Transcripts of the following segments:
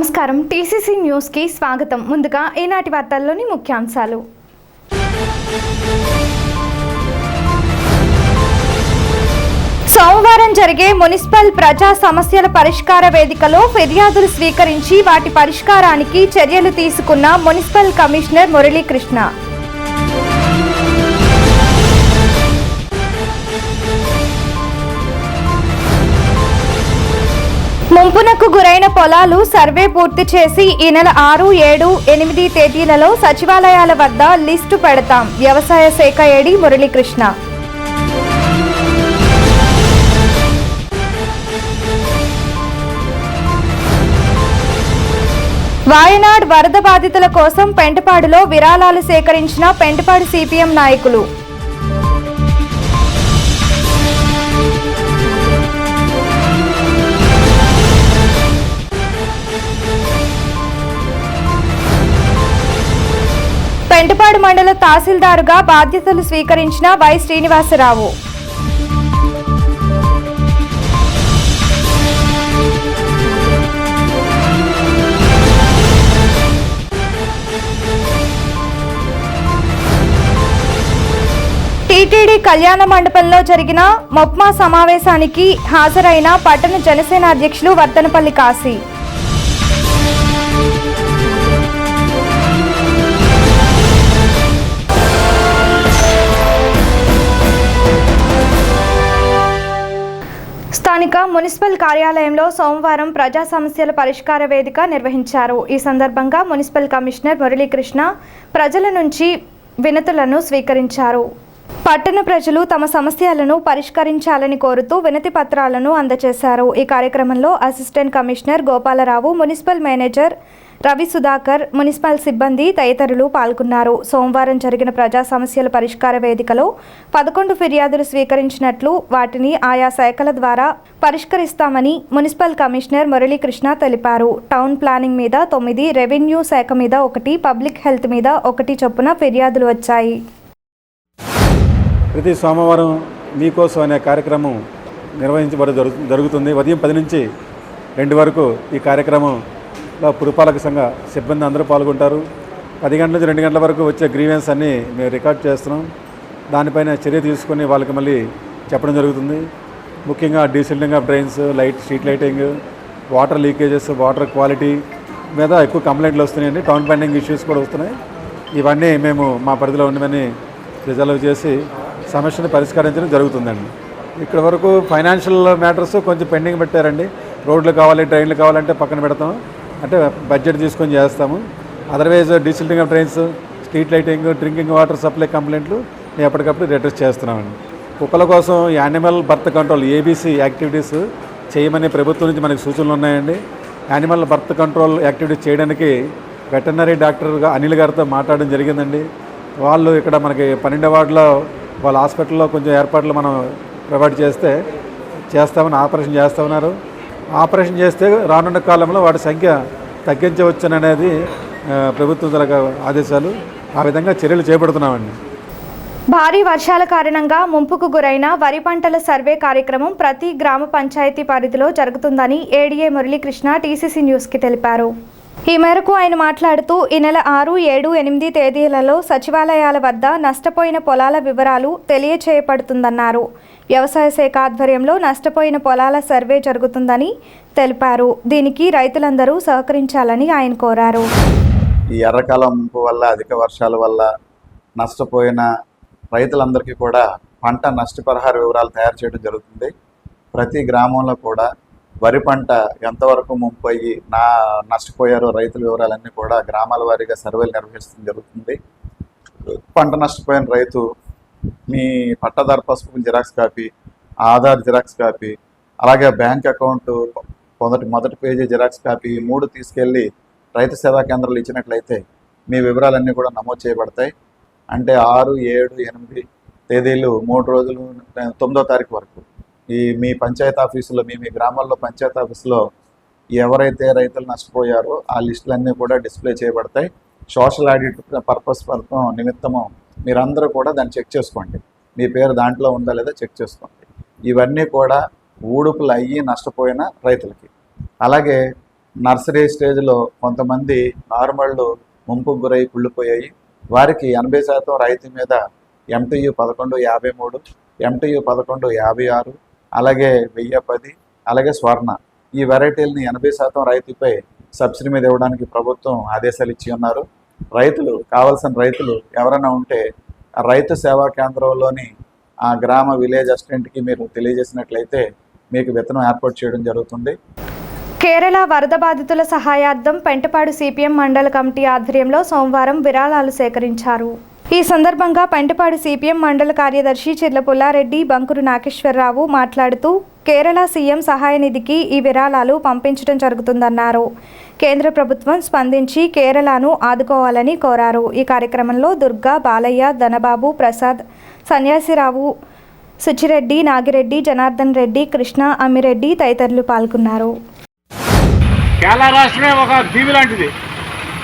నమస్కారం TCC news కి స్వాగతం. ముందుగా ఈనాటి వార్తల్లోని ముఖ్యాంశాలు. సోమవారం జరిగే మున్సిపల్ ప్రజా సమస్యల పరిష్కార వేదికలో ఫిర్యాదులు స్వీకరించి వాటి పరిష్కారానికి చర్యలు తీసుకున్న మున్సిపల్ కమిషనర్ మురళీకృష్ణ. ముంపునకు గురైన పొలాలు సర్వే పూర్తి చేసి ఈ నెల 6, 7, 8 తేదీలలో సచివాలయాల వద్ద లిస్టు పెడతాం. వ్యవసాయ శాఖ ఏడీ మురళీకృష్ణ. వాయనాడ్ వరద బాధితుల కోసం పెంటపాడులో విరాళాలు సేకరించిన పెంటపాడు సిపిఎం నాయకులు. పెంటపాడు మండల తహసీల్దారుగా బాధ్యతలు స్వీకరించిన వై శ్రీనివాసరావు. టీటీడీ కళ్యాణ మండపంలో జరిగిన మొప్మా సమావేశానికి హాజరైన పట్టణ జనసేన అధ్యక్షులు వర్ధనపల్లి కాశీ. స్థానిక మున్సిపల్ కార్యాలయంలో సోమవారం ప్రజా సమస్యల పరిష్కార వేదిక నిర్వహించారు. ఈ సందర్భంగా మున్సిపల్ కమిషనర్ మురళీకృష్ణ ప్రజల నుంచి వినతులను స్వీకరించారు. పట్టణ ప్రజలు తమ సమస్యలను పరిష్కరించాలని కోరుతూ వినతి పత్రాలను అందజేశారు. ఈ కార్యక్రమంలో assistant commissioner Gopalarao, municipal manager Ravi Sudhakar, municipal సిబ్బంది తదితరులు పాల్గొన్నారు. సోమవారం జరిగిన ప్రజా సమస్యల పరిష్కార వేదికలో 11 ఫిర్యాదులు స్వీకరించినట్లు, వాటిని ఆయా శాఖల ద్వారా పరిష్కరిస్తామని మున్సిపల్ కమిషనర్ మురళీకృష్ణ తెలిపారు. టౌన్ ప్లానింగ్ మీద 9, రెవెన్యూ శాఖ మీద 1, పబ్లిక్ హెల్త్ మీద 1 చొప్పున ఫిర్యాదులు వచ్చాయి. ప్రతి సోమవారం మీకోసం అనే కార్యక్రమం నిర్వహించబడి జరుగుతుంది. ఉదయం 10 నుంచి 2 వరకు ఈ కార్యక్రమంలో పురపాలక సంఘ సిబ్బంది అందరూ పాల్గొంటారు. 10 గంటల నుంచి 2 గంటల వరకు వచ్చే గ్రీవెన్స్ అన్నీ మేము రికార్డ్ చేస్తున్నాం. దానిపైన చర్య తీసుకుని వాళ్ళకి మళ్ళీ చెప్పడం జరుగుతుంది. ముఖ్యంగా desilting of drains, street lighting, water leakages, water quality మీద ఎక్కువ కంప్లైంట్లు వస్తున్నాయండి. టౌన్ పెండింగ్ ఇష్యూస్ కూడా వస్తున్నాయి. ఇవన్నీ మేము మా పరిధిలో ఉన్నవన్నీ రిజల్వ్ చేసి సమస్యను పరిష్కరించడం జరుగుతుందండి. ఇక్కడ వరకు ఫైనాన్షియల్ మ్యాటర్స్ కొంచెం పెండింగ్ పెట్టారండి. రోడ్లు కావాలి, ట్రైన్లు కావాలంటే పక్కన పెడతాం, అంటే బడ్జెట్ తీసుకొని చేస్తాము. Otherwise desilting of drains, street lighting, drinking water supply కంప్లైంట్లు మేము ఎప్పటికప్పుడు రిడ్రెస్ చేస్తున్నామండి. కుక్కల కోసం animal birth control ABC activities చేయమని ప్రభుత్వం నుంచి మనకి సూచనలు ఉన్నాయండి. యానిమల్ బర్త్ కంట్రోల్ యాక్టివిటీస్ చేయడానికి వెటర్నరీ డాక్టర్గా అనిల్ గారితో మాట్లాడడం జరిగిందండి. వాళ్ళు ఇక్కడ మనకి 12వ వార్డులో వాళ్ళ హాస్పిటల్లో కొంచెం ఏర్పాట్లు మనం ప్రొవైడ్ చేస్తామని ఆపరేషన్ చేస్తామన్నారు. ఆపరేషన్ చేస్తే రానున్న కాలంలో వాటి సంఖ్య తగ్గించవచ్చుననేది ప్రభుత్వం ఆదేశాలు. ఆ విధంగా చర్యలు చేపడుతున్నామండి. భారీ వర్షాల కారణంగా ముంపుకు గురైన వరి పంటల సర్వే కార్యక్రమం ప్రతి గ్రామ పంచాయతీ పరిధిలో జరుగుతుందని ఏడీఏ మురళీకృష్ణ టీసీసీ న్యూస్కి తెలిపారు. ఈ మేరకు ఆయన మాట్లాడుతూ ఈ నెల 6, 7, 8 తేదీలలో సచివాలయాల వద్ద నష్టపోయిన పొలాల వివరాలు తెలియచేయబడుతుందన్నారు. వ్యవసాయ శాఖ ఆధ్వర్యంలో నష్టపోయిన పొలాల సర్వే జరుగుతుందని తెలిపారు. దీనికి రైతులందరూ సహకరించాలని ఆయన కోరారు. ఈ ఎర్రకాలం ముంపు వల్ల, అధిక వర్షాల వల్ల నష్టపోయిన రైతులందరికీ కూడా పంట నష్టపరిహార వివరాలు తయారు చేయడం జరుగుతుంది. ప్రతి గ్రామంలో కూడా వరి పంట ఎంతవరకు ముంపు అయ్యి నష్టపోయారో రైతుల వివరాలన్నీ కూడా గ్రామాల వారీగా సర్వేలు నిర్వహించడం జరుగుతుంది. పంట నష్టపోయిన రైతు మీ పట్టాదారు పసుపు xerox copy, Aadhaar xerox copy, అలాగే బ్యాంక్ అకౌంట్ మొదటి పేజీ జిరాక్స్ కాపీ 3 తీసుకెళ్ళి రైతు సేవా కేంద్రాలు ఇచ్చినట్లయితే మీ వివరాలన్నీ కూడా నమోదు చేయబడతాయి. అంటే 6, 7, 8 తేదీలు 3 రోజులు 9వ తారీఖు వరకు మీ పంచాయతీ ఆఫీసులో మీ గ్రామాల్లో పంచాయతీ ఆఫీసులో ఎవరైతే రైతులు నష్టపోయారో ఆ లిస్టులన్నీ కూడా డిస్ప్లే చేయబడతాయి. సోషల్ ఆడిట్ పర్పస్ నిమిత్తము మీరందరూ కూడా దాన్ని చెక్ చేసుకోండి. మీ పేరు దాంట్లో ఉందా లేదా చెక్ చేసుకోండి. ఇవన్నీ కూడా ఊడుపులు అయ్యి నష్టపోయిన రైతులకి. అలాగే నర్సరీ స్టేజ్లో కొంతమంది నార్మళ్ళు ముంపుకు గురై కుళ్ళిపోయాయి. వారికి 80% రైతు మీద MTU 1153, MTU 1156, అలాగే 1010, అలాగే స్వర్ణ ఈ వెరైటీలని 80% రైతుపై సబ్సిడీ మీద ఇవ్వడానికి ప్రభుత్వం ఆదేశాలు ఇచ్చి ఉన్నారు. రైతులు కావాల్సిన రైతులు ఎవరైనా ఉంటే రైతు సేవా కేంద్రంలోని ఆ గ్రామ విలేజ్ అసిస్టెంట్కి మీరు తెలియజేసినట్లయితే మీకు విత్తనం ఏర్పాటు చేయడం జరుగుతుంది. కేరళ వరద బాధితుల సహాయార్థం పెంటపాడు సిపిఎం మండల కమిటీ ఆధ్వర్యంలో సోమవారం విరాళాలు సేకరించారు. ఈ సందర్భంగా పెంటపాడు సిపిఎం మండల కార్యదర్శి చిర్ల పుల్లారెడ్డి బంకురు నాగేశ్వరరావు మాట్లాడుతూ కేరళ సీఎం సహాయ నిధికి ఈ విరాళాలు పంపించడం జరుగుతుందన్నారు. కేంద్ర ప్రభుత్వం స్పందించి కేరళను ఆదుకోవాలని కోరారు. ఈ కార్యక్రమంలో దుర్గా, బాలయ్య, ధనబాబు, ప్రసాద్, సన్యాసిరావు, సుచిరెడ్డి, నాగిరెడ్డి, జనార్దన్ రెడ్డి, కృష్ణ, అమ్మిరెడ్డి తదితరులు పాల్గొన్నారు. కేరళ రాష్ట్రమే ఒక దీవి లాంటిది.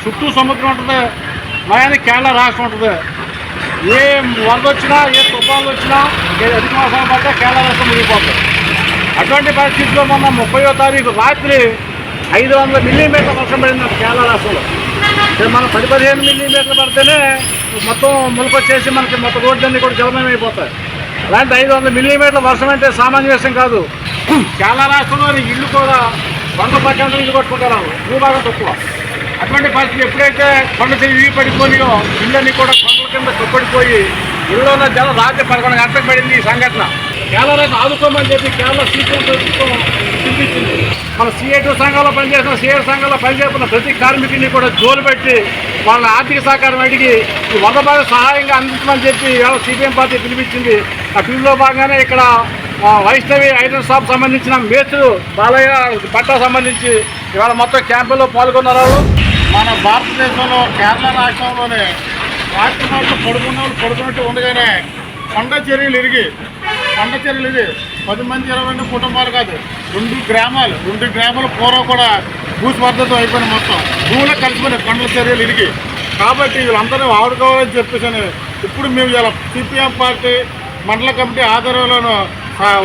చుట్టూ సముద్రం ఉంటుంది, అలాగే కేరళ రాష్ట్రం ఉంటుంది. ఏ వరద వచ్చినా, ఏ తుఫాన్లు వచ్చినా, ఏ అధిక వర్షాలు పడితే కేరళ రాష్ట్రం మునిగిపోతుంది. అటువంటి పరిస్థితుల్లో మొన్న 30వ తారీఖు రాత్రి 500 మిల్లీమీటర్ల వర్షం పడింది కేరళ రాష్ట్రంలో. మనం 10-15 మిల్లీమీటర్లు పడితేనే మొత్తం మునికొచ్చేసి మనకి మొత్తం రోడ్లన్నీ కూడా జలమయం అయిపోతాయి. అలాంటి 500 మిల్లీమీటర్ల వర్షం అంటే సామాన్య విషయం కాదు. కేరళ రాష్ట్రంలోని ఇల్లు కూడా 100% ఇల్లు కట్టుకుంటారు, భూభాగం తక్కువ. అటువంటి పరిస్థితి ఎప్పుడైతే కొండ చెవి పడిపోయినాయో ఇళ్ళన్నీ కూడా కొండల కింద కప్పడిపోయి ఇళ్ళలో ఉన్న జలం రాత్రి 11 గంటలకు పడింది ఈ సంఘటన. కేరళ ఆదుకోమని చెప్పి కేరళ సీపీఎం ప్రభుత్వం చూపించింది. మన CA2 సంఘాల్లో పనిచేసిన, CA సంఘాల్లో పనిచేస్తున్న ప్రతి కార్మికుడిని కూడా జోలు పెట్టి వాళ్ళ ఆర్థిక సహకారం అడిగి ఈ వరద బాధ సహాయంగా అందించమని చెప్పి ఇవాళ సిపిఎం పార్టీ పిలిపించింది. ఆ పిలుపులో భాగంగానే ఇక్కడ వైష్ణవి ఐరన్ షాప్ సంబంధించిన మేస్త్రులు బాలయ్య పట్టా సంబంధించి ఇవాళ మొత్తం క్యాంపుల్లో పాల్గొన్నారు. మన భారతదేశంలో కేరళ రాష్ట్రంలోనే రాత్రి మాటలు పడుకున్నట్టు ఉండగానే కొండ చర్యలు ఇరిగి 10 మంది 20 కుటుంబాలు కాదు, 2 గ్రామాలు పూర్వం కూడా భూస్వార్థతో అయిపోయిన మొత్తం భూమిలో కలిసిపోయిన కొండల చర్యలు ఇరిగి. కాబట్టి వీళ్ళందరూ ఆడుకోవాలని చెప్పేసి ఇప్పుడు మేము ఇలా సిపిఎం పార్టీ మండల కమిటీ ఆధ్వర్యంలోనూ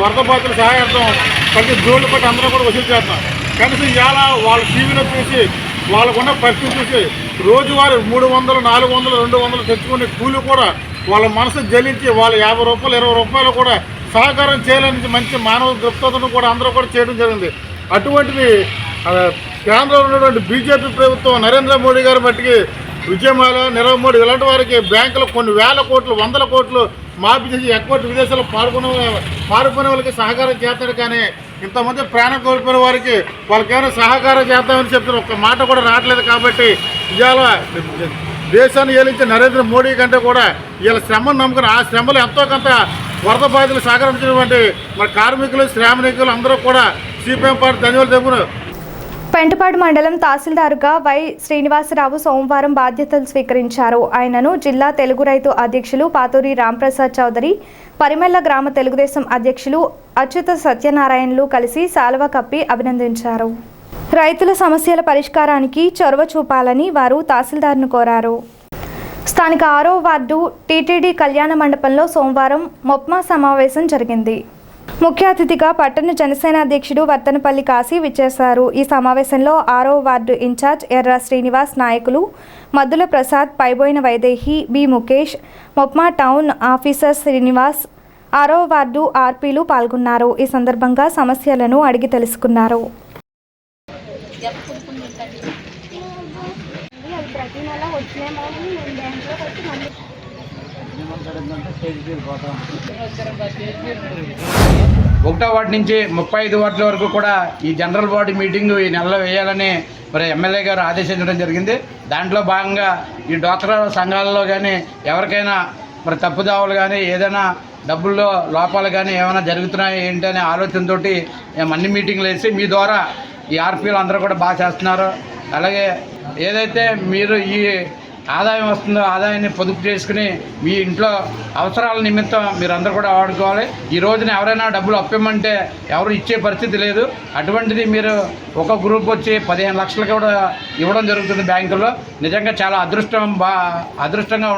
వరద బాధితుల సహాయార్థం ప్రతి జోళ్ళు పట్టి అందరూ కూడా వసూలు చేస్తాం. కనీసం ఇవాళ వాళ్ళ టీవీలో చూసి వాళ్ళకున్న పరిస్థితి చూసి రోజువారీ 300, 400, 200 తెచ్చుకునే కూలి కూడా వాళ్ళ మనసు జలించి వాళ్ళు 50 రూపాయలు 20 రూపాయలు కూడా సహకారం చేయాలని మంచి మానవ దృక్పథను కూడా అందరూ కూడా చేయడం జరిగింది. అటువంటిది కేంద్రంలో ఉన్నటువంటి బీజేపీ ప్రభుత్వం నరేంద్ర మోడీ గారి మట్టికి విజయమాల, నీరవ్ మోడీ ఇలాంటి వారికి బ్యాంకులు కొన్ని వేల కోట్లు 100 కోట్లు మాఫీ చేసి ఎక్కువ విదేశాల్లో పారిపోయిన వాళ్ళకి సహకారం చేస్తాడు. కానీ ఇంతమంది ప్రాణం కోల్పోయిన వారికి వాళ్ళకేమైనా సహకారం చేద్దామని చెప్తున్న ఒక్క మాట కూడా రావట్లేదు. కాబట్టి ఇవాళ దేశాన్ని ఏలించే నరేంద్ర మోడీ కంటే కూడా వీళ్ళ శ్రమను నమ్ముకుని ఆ శ్రమలు ఎంతో కొంత వరద బాధితులు సహకరించినటువంటి మన కార్మికులు, శ్రామికులు అందరూ కూడా సిపిఎం పార్టీ ధన్యవాదాలు తెలుపుతున్నారు. పెంటపాడు మండలం తహసీల్దారుగా వై శ్రీనివాసరావు సోమవారం బాధ్యతలు స్వీకరించారు. ఆయనను జిల్లా తెలుగు రైతు అధ్యక్షులు పాతూరి రాంప్రసాద్ చౌదరి, పరిమెల్ల గ్రామ తెలుగుదేశం అధ్యక్షులు అచ్యుత సత్యనారాయణలు కలిసి శాలువ కప్పి అభినందించారు. రైతుల సమస్యల పరిష్కారానికి చొరవ చూపాలని వారు తహసీల్దార్ను కోరారు. స్థానిక 6వ వార్డు టీటీడీ కళ్యాణ మండపంలో సోమవారం మొప్మా సమావేశం జరిగింది. ముఖ్య అతిథిగా పట్టణ జనసేన అధ్యక్షుడు వర్తనపల్లి కాశీ విచ్చేశారు. ఈ సమావేశంలో 6వ వార్డు ఇన్ఛార్జ్ ఎర్ర శ్రీనివాస్, నాయకులు Maddula Prasad, Paiboina Vaidehi, B Mukesh, MEPMA town officer Srinivas, 6వ వార్డు ఆర్పీలు పాల్గొన్నారు. ఈ సందర్భంగా సమస్యలను అడిగి తెలుసుకున్నారు. ఒకటో వార్డు నుంచి 35 వార్డుల వరకు కూడా ఈ జనరల్ బాడీ మీటింగ్ ఈ నెలలో వేయాలని మరి ఎమ్మెల్యే గారు ఆదేశించడం జరిగింది. దాంట్లో భాగంగా ఈ డ్వాక్రా సంఘాలలో కానీ ఎవరికైనా మరి తప్పుదావులు కానీ ఏదైనా డబ్బుల్లో లోపాలు కానీ ఏమైనా జరుగుతున్నాయి ఏంటనే ఆలోచనతో అన్ని మీటింగ్లు వేసి మీ ద్వారా ఈ ఆర్పీలు అందరూ కూడా బాగా చేస్తున్నారు. అలాగే ఏదైతే మీరు ఈ ఆదాయం వస్తుందో ఆదాయాన్ని పొదుపు చేసుకుని మీ ఇంట్లో అవసరాల నిమిత్తం మీరందరూ కూడా వాడుకోవాలి. ఈ రోజున ఎవరైనా డబ్బులు అప్పిమ్మంటే ఎవరు ఇచ్చే పరిస్థితి లేదు. అటువంటిది మీరు ఒక గ్రూప్ వచ్చి 15 లక్షలు కూడా ఇవ్వడం జరుగుతుంది బ్యాంకుల్లో. నిజంగా చాలా అదృష్టంగా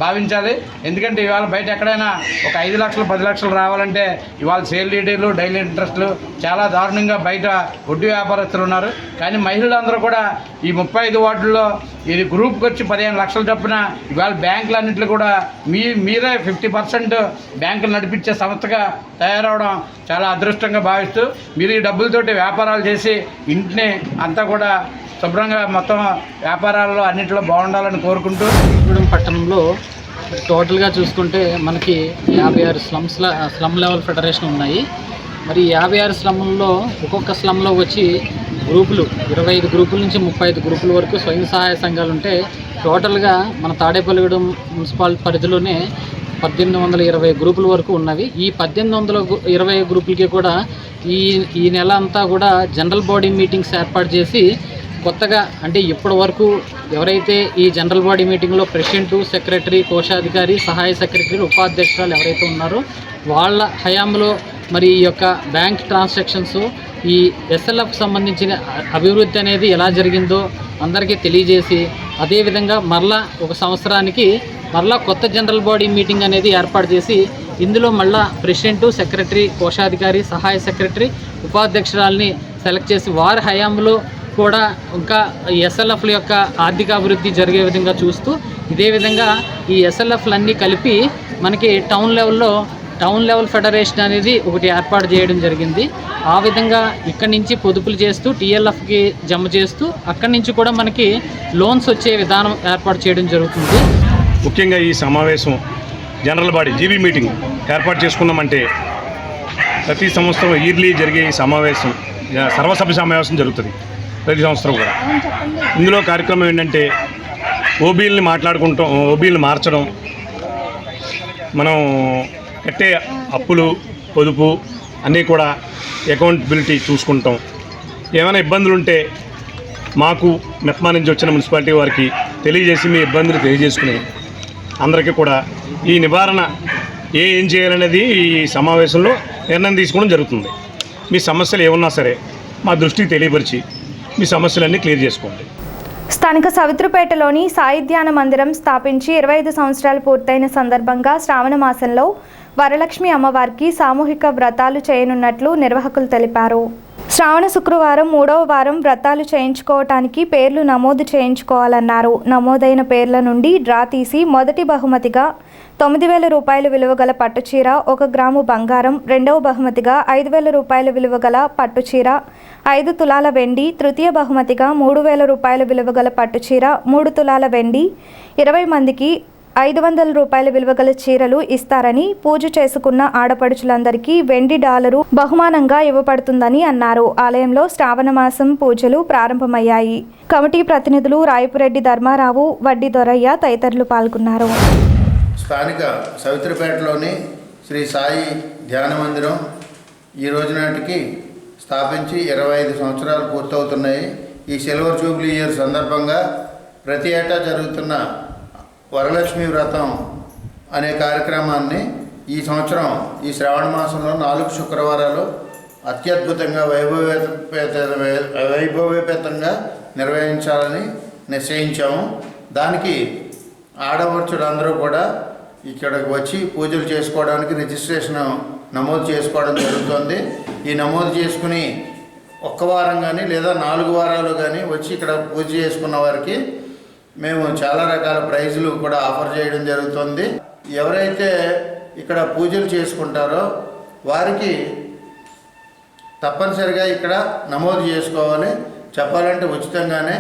భావించాలి. ఎందుకంటే ఇవాళ బయట ఎక్కడైనా ఒక 5 లక్షలు 10 లక్షలు రావాలంటే ఇవాళ సేల్ డీడీలు డైలీ ఇంట్రెస్ట్లు చాలా దారుణంగా బయట వడ్డీ వ్యాపారస్తులు ఉన్నారు. కానీ మహిళలందరూ కూడా ఈ 35 వార్డుల్లో ఇది గ్రూప్కి వచ్చి 15 లక్షలు చొప్పున ఇవాళ బ్యాంకులన్నింటిలో కూడా మీరే 50% బ్యాంకులు నడిపించే సంస్థగా తయారవడం చాలా అదృష్టంగా భావిస్తూ మీరు ఈ డబ్బులతోటి వ్యాపారాలు చేసి ఇంటిని అంతా కూడా శుభ్రంగా మొత్తం వ్యాపారాల్లో అన్నింటిలో బాగుండాలని కోరుకుంటూ గూడెం పట్టణంలో టోటల్గా చూసుకుంటే మనకి 56 స్లమ్ లెవెల్ ఫెడరేషన్ ఉన్నాయి. మరి 56 స్లమ్లలో ఒక్కొక్క స్లమ్లో వచ్చి గ్రూపులు 25 గ్రూపుల నుంచి 35 గ్రూపుల వరకు స్వయం సహాయ సంఘాలు ఉంటే టోటల్గా మన తాడేపల్లిగూడెం మున్సిపాలిటీ పరిధిలోనే 1820 గ్రూపుల వరకు ఉన్నవి. ఈ 1820 గ్రూపులకి కూడా ఈ నెల అంతా కూడా జనరల్ బాడీ మీటింగ్స్ ఏర్పాటు చేసి కొత్తగా అంటే ఇప్పటి వరకు ఎవరైతే ఈ జనరల్ బాడీ మీటింగ్లో ప్రెసిడెంట్, సెక్రటరీ, కోశాధికారి, సహాయ సెక్రటరీ, ఉపాధ్యక్షురాలు ఎవరైతే ఉన్నారో వాళ్ళ హయాంలో మరి ఈ యొక్క బ్యాంక్ ట్రాన్సాక్షన్స్ ఈ ఎస్ఎల్ఎఫ్ సంబంధించిన అభివృద్ధి అనేది ఎలా జరిగిందో అందరికీ తెలియజేసి అదేవిధంగా మరలా ఒక సంవత్సరానికి మరలా కొత్త జనరల్ బాడీ మీటింగ్ అనేది ఏర్పాటు చేసి ఇందులో మళ్ళా ప్రెసిడెంట్, సెక్రటరీ, కోశాధికారి, సహాయ సెక్రటరీ, ఉపాధ్యక్షురాలని సెలెక్ట్ చేసి వారి హయాంలో కూడా ఇంకా ఎస్ఎల్ఎఫ్ల యొక్క ఆర్థిక అభివృద్ధి జరిగే విధంగా చూస్తూ ఇదే విధంగా ఈ ఎస్ఎల్ఎఫ్లన్నీ కలిపి మనకి టౌన్ లెవెల్ ఫెడరేషన్ అనేది ఒకటి ఏర్పాటు చేయడం జరిగింది. ఆ విధంగా ఇక్కడి నుంచి పొదుపులు చేస్తూ టీఎల్ఎఫ్కి జమ చేస్తూ అక్కడి నుంచి కూడా మనకి లోన్స్ వచ్చే విధానం ఏర్పాటు చేయడం జరుగుతుంది. ముఖ్యంగా ఈ సమావేశం జనరల్ బాడీ జీబీ మీటింగ్ ఏర్పాటు చేసుకున్నామంటే ప్రతి సంవత్సరం ఇయర్లీ జరిగే ఈ సమావేశం సర్వసభ్య సమావేశం జరుగుతుంది ప్రతి సంవత్సరం కూడా. ఇందులో కార్యక్రమం ఏంటంటే ఓబీల్ని మాట్లాడుకుంటాం, ఓబీల్ని మార్చడం, మనం కట్టే అప్పులు పొదుపు అన్నీ కూడా అకౌంటబిలిటీ చూసుకుంటాం. ఏమైనా ఇబ్బందులు ఉంటే మాకు మెప్మా నుంచి వచ్చిన మున్సిపాలిటీ వారికి తెలియజేసి మీ ఇబ్బందులు తెలియజేసుకుని అందరికీ కూడా ఈ నివారణ ఏం చేయాలనేది ఈ సమావేశంలో నిర్ణయం తీసుకోవడం జరుగుతుంది. మీ సమస్యలు ఏమన్నా సరే మా దృష్టికి తెలియపరిచి మీ సమస్యలన్నీ క్లియర్ చేసుకోండి. స్థానిక సవిత్రుపేటలోని సాయి ధ్యాన మందిరం స్థాపించి 25 సంవత్సరాలు పూర్తయిన సందర్భంగా శ్రావణ మాసంలో వరలక్ష్మి అమ్మవారికి సామూహిక వ్రతాలు చేయనున్నట్లు నిర్వాహకులు తెలిపారు. శ్రావణ శుక్రవారం 3వ వారం వ్రతాలు చేయించుకోవటానికి పేర్లు నమోదు చేయించుకోవాలన్నారు. నమోదైన పేర్ల నుండి డ్రా తీసి మొదటి బహుమతిగా 9,000 రూపాయల విలువ గల పట్టుచీర, 1 గ్రాము బంగారం, రెండవ బహుమతిగా 5,000 రూపాయల విలువ గల పట్టుచీర, 5 తులాల వెండి, తృతీయ బహుమతిగా 3,000 రూపాయల విలువ గల పట్టుచీర, 3 తులాల వెండి, 20 మందికి 500 రూపాయల విలువ గల చీరలు ఇస్తారని, పూజ చేసుకున్న ఆడపడుచులందరికీ వెండి డాలరు బహుమానంగా ఇవ్వబడుతుందని అన్నారు. ఆలయంలో శ్రావణ మాసం పూజలు ప్రారంభమయ్యాయి. కమిటీ ప్రతినిధులు రాయపురెడ్డి ధర్మారావు, వడ్డీ దొరయ్య తదితరులు పాల్గొన్నారు. స్థానిక సవిత్రపేటలోని శ్రీ సాయి ధ్యాన మందిరం ఈ రోజు నాటికి స్థాపించి 25 సంవత్సరాలు పూర్తవుతున్నాయి. ఈ సిల్వర్ జూబ్లీ ఇయర్ సందర్భంగా ప్రతి ఏటా జరుగుతున్న వరలక్ష్మి వ్రతం అనే కార్యక్రమాన్ని ఈ సంవత్సరం ఈ శ్రావణ మాసంలో 4 శుక్రవారాలు అత్యద్భుతంగా వైభవోపేతంగా నిర్వహించాలని నిశ్చయించాము. దానికి ఆడపడుచులందరూ కూడా ఇక్కడికి వచ్చి పూజలు చేసుకోవడానికి రిజిస్ట్రేషన్ నమోదు చేసుకోవడం జరుగుతుంది. ఈ నమోదు చేసుకుని 1 వారం కానీ లేదా 4 వారాలు కానీ వచ్చి ఇక్కడ పూజ చేసుకున్న వారికి మేము చాలా రకాల ప్రైజులు కూడా ఆఫర్ చేయడం జరుగుతుంది. ఎవరైతే ఇక్కడ పూజలు చేసుకుంటారో వారికి తప్పనిసరిగా ఇక్కడ నమోదు చేసుకోవాలి. చెప్పాలంటే ఉచితంగానే.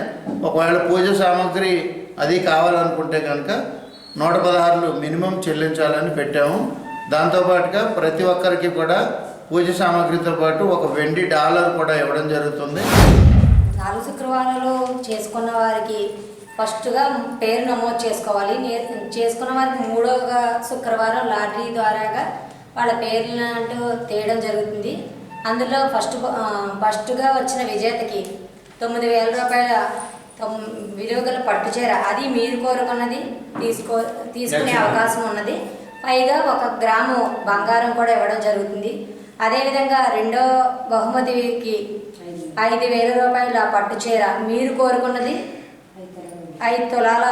ఒకవేళ పూజ సామాగ్రి అది కావాలనుకుంటే కనుక 116 మినిమం చెల్లించాలని పెట్టాము. దాంతోపాటుగా ప్రతి ఒక్కరికి కూడా పూజ సామాగ్రితో పాటు 1 వెండి డాలర్ కూడా ఇవ్వడం జరుగుతుంది. 4 శుక్రవారాలు చేసుకున్న వారికి ఫస్ట్గా పేరు నమోదు చేసుకోవాలి. చేసుకున్న వారికి 3వ శుక్రవారం లాటరీ ద్వారాగా వాళ్ళ పేర్లు అంటూ తీయడం జరుగుతుంది. అందులో ఫస్ట్గా వచ్చిన విజేతకి 9,000 రూపాయల విలువగల పట్టు చీర అది మీరు కోరుకున్నది తీసుకునే అవకాశం ఉన్నది. పైగా 1 గ్రాము బంగారం కూడా ఇవ్వడం జరుగుతుంది. అదేవిధంగా రెండో బహుమతికి 5,000 రూపాయల పట్టు చీర మీరు కోరుకున్నది 5 తులాల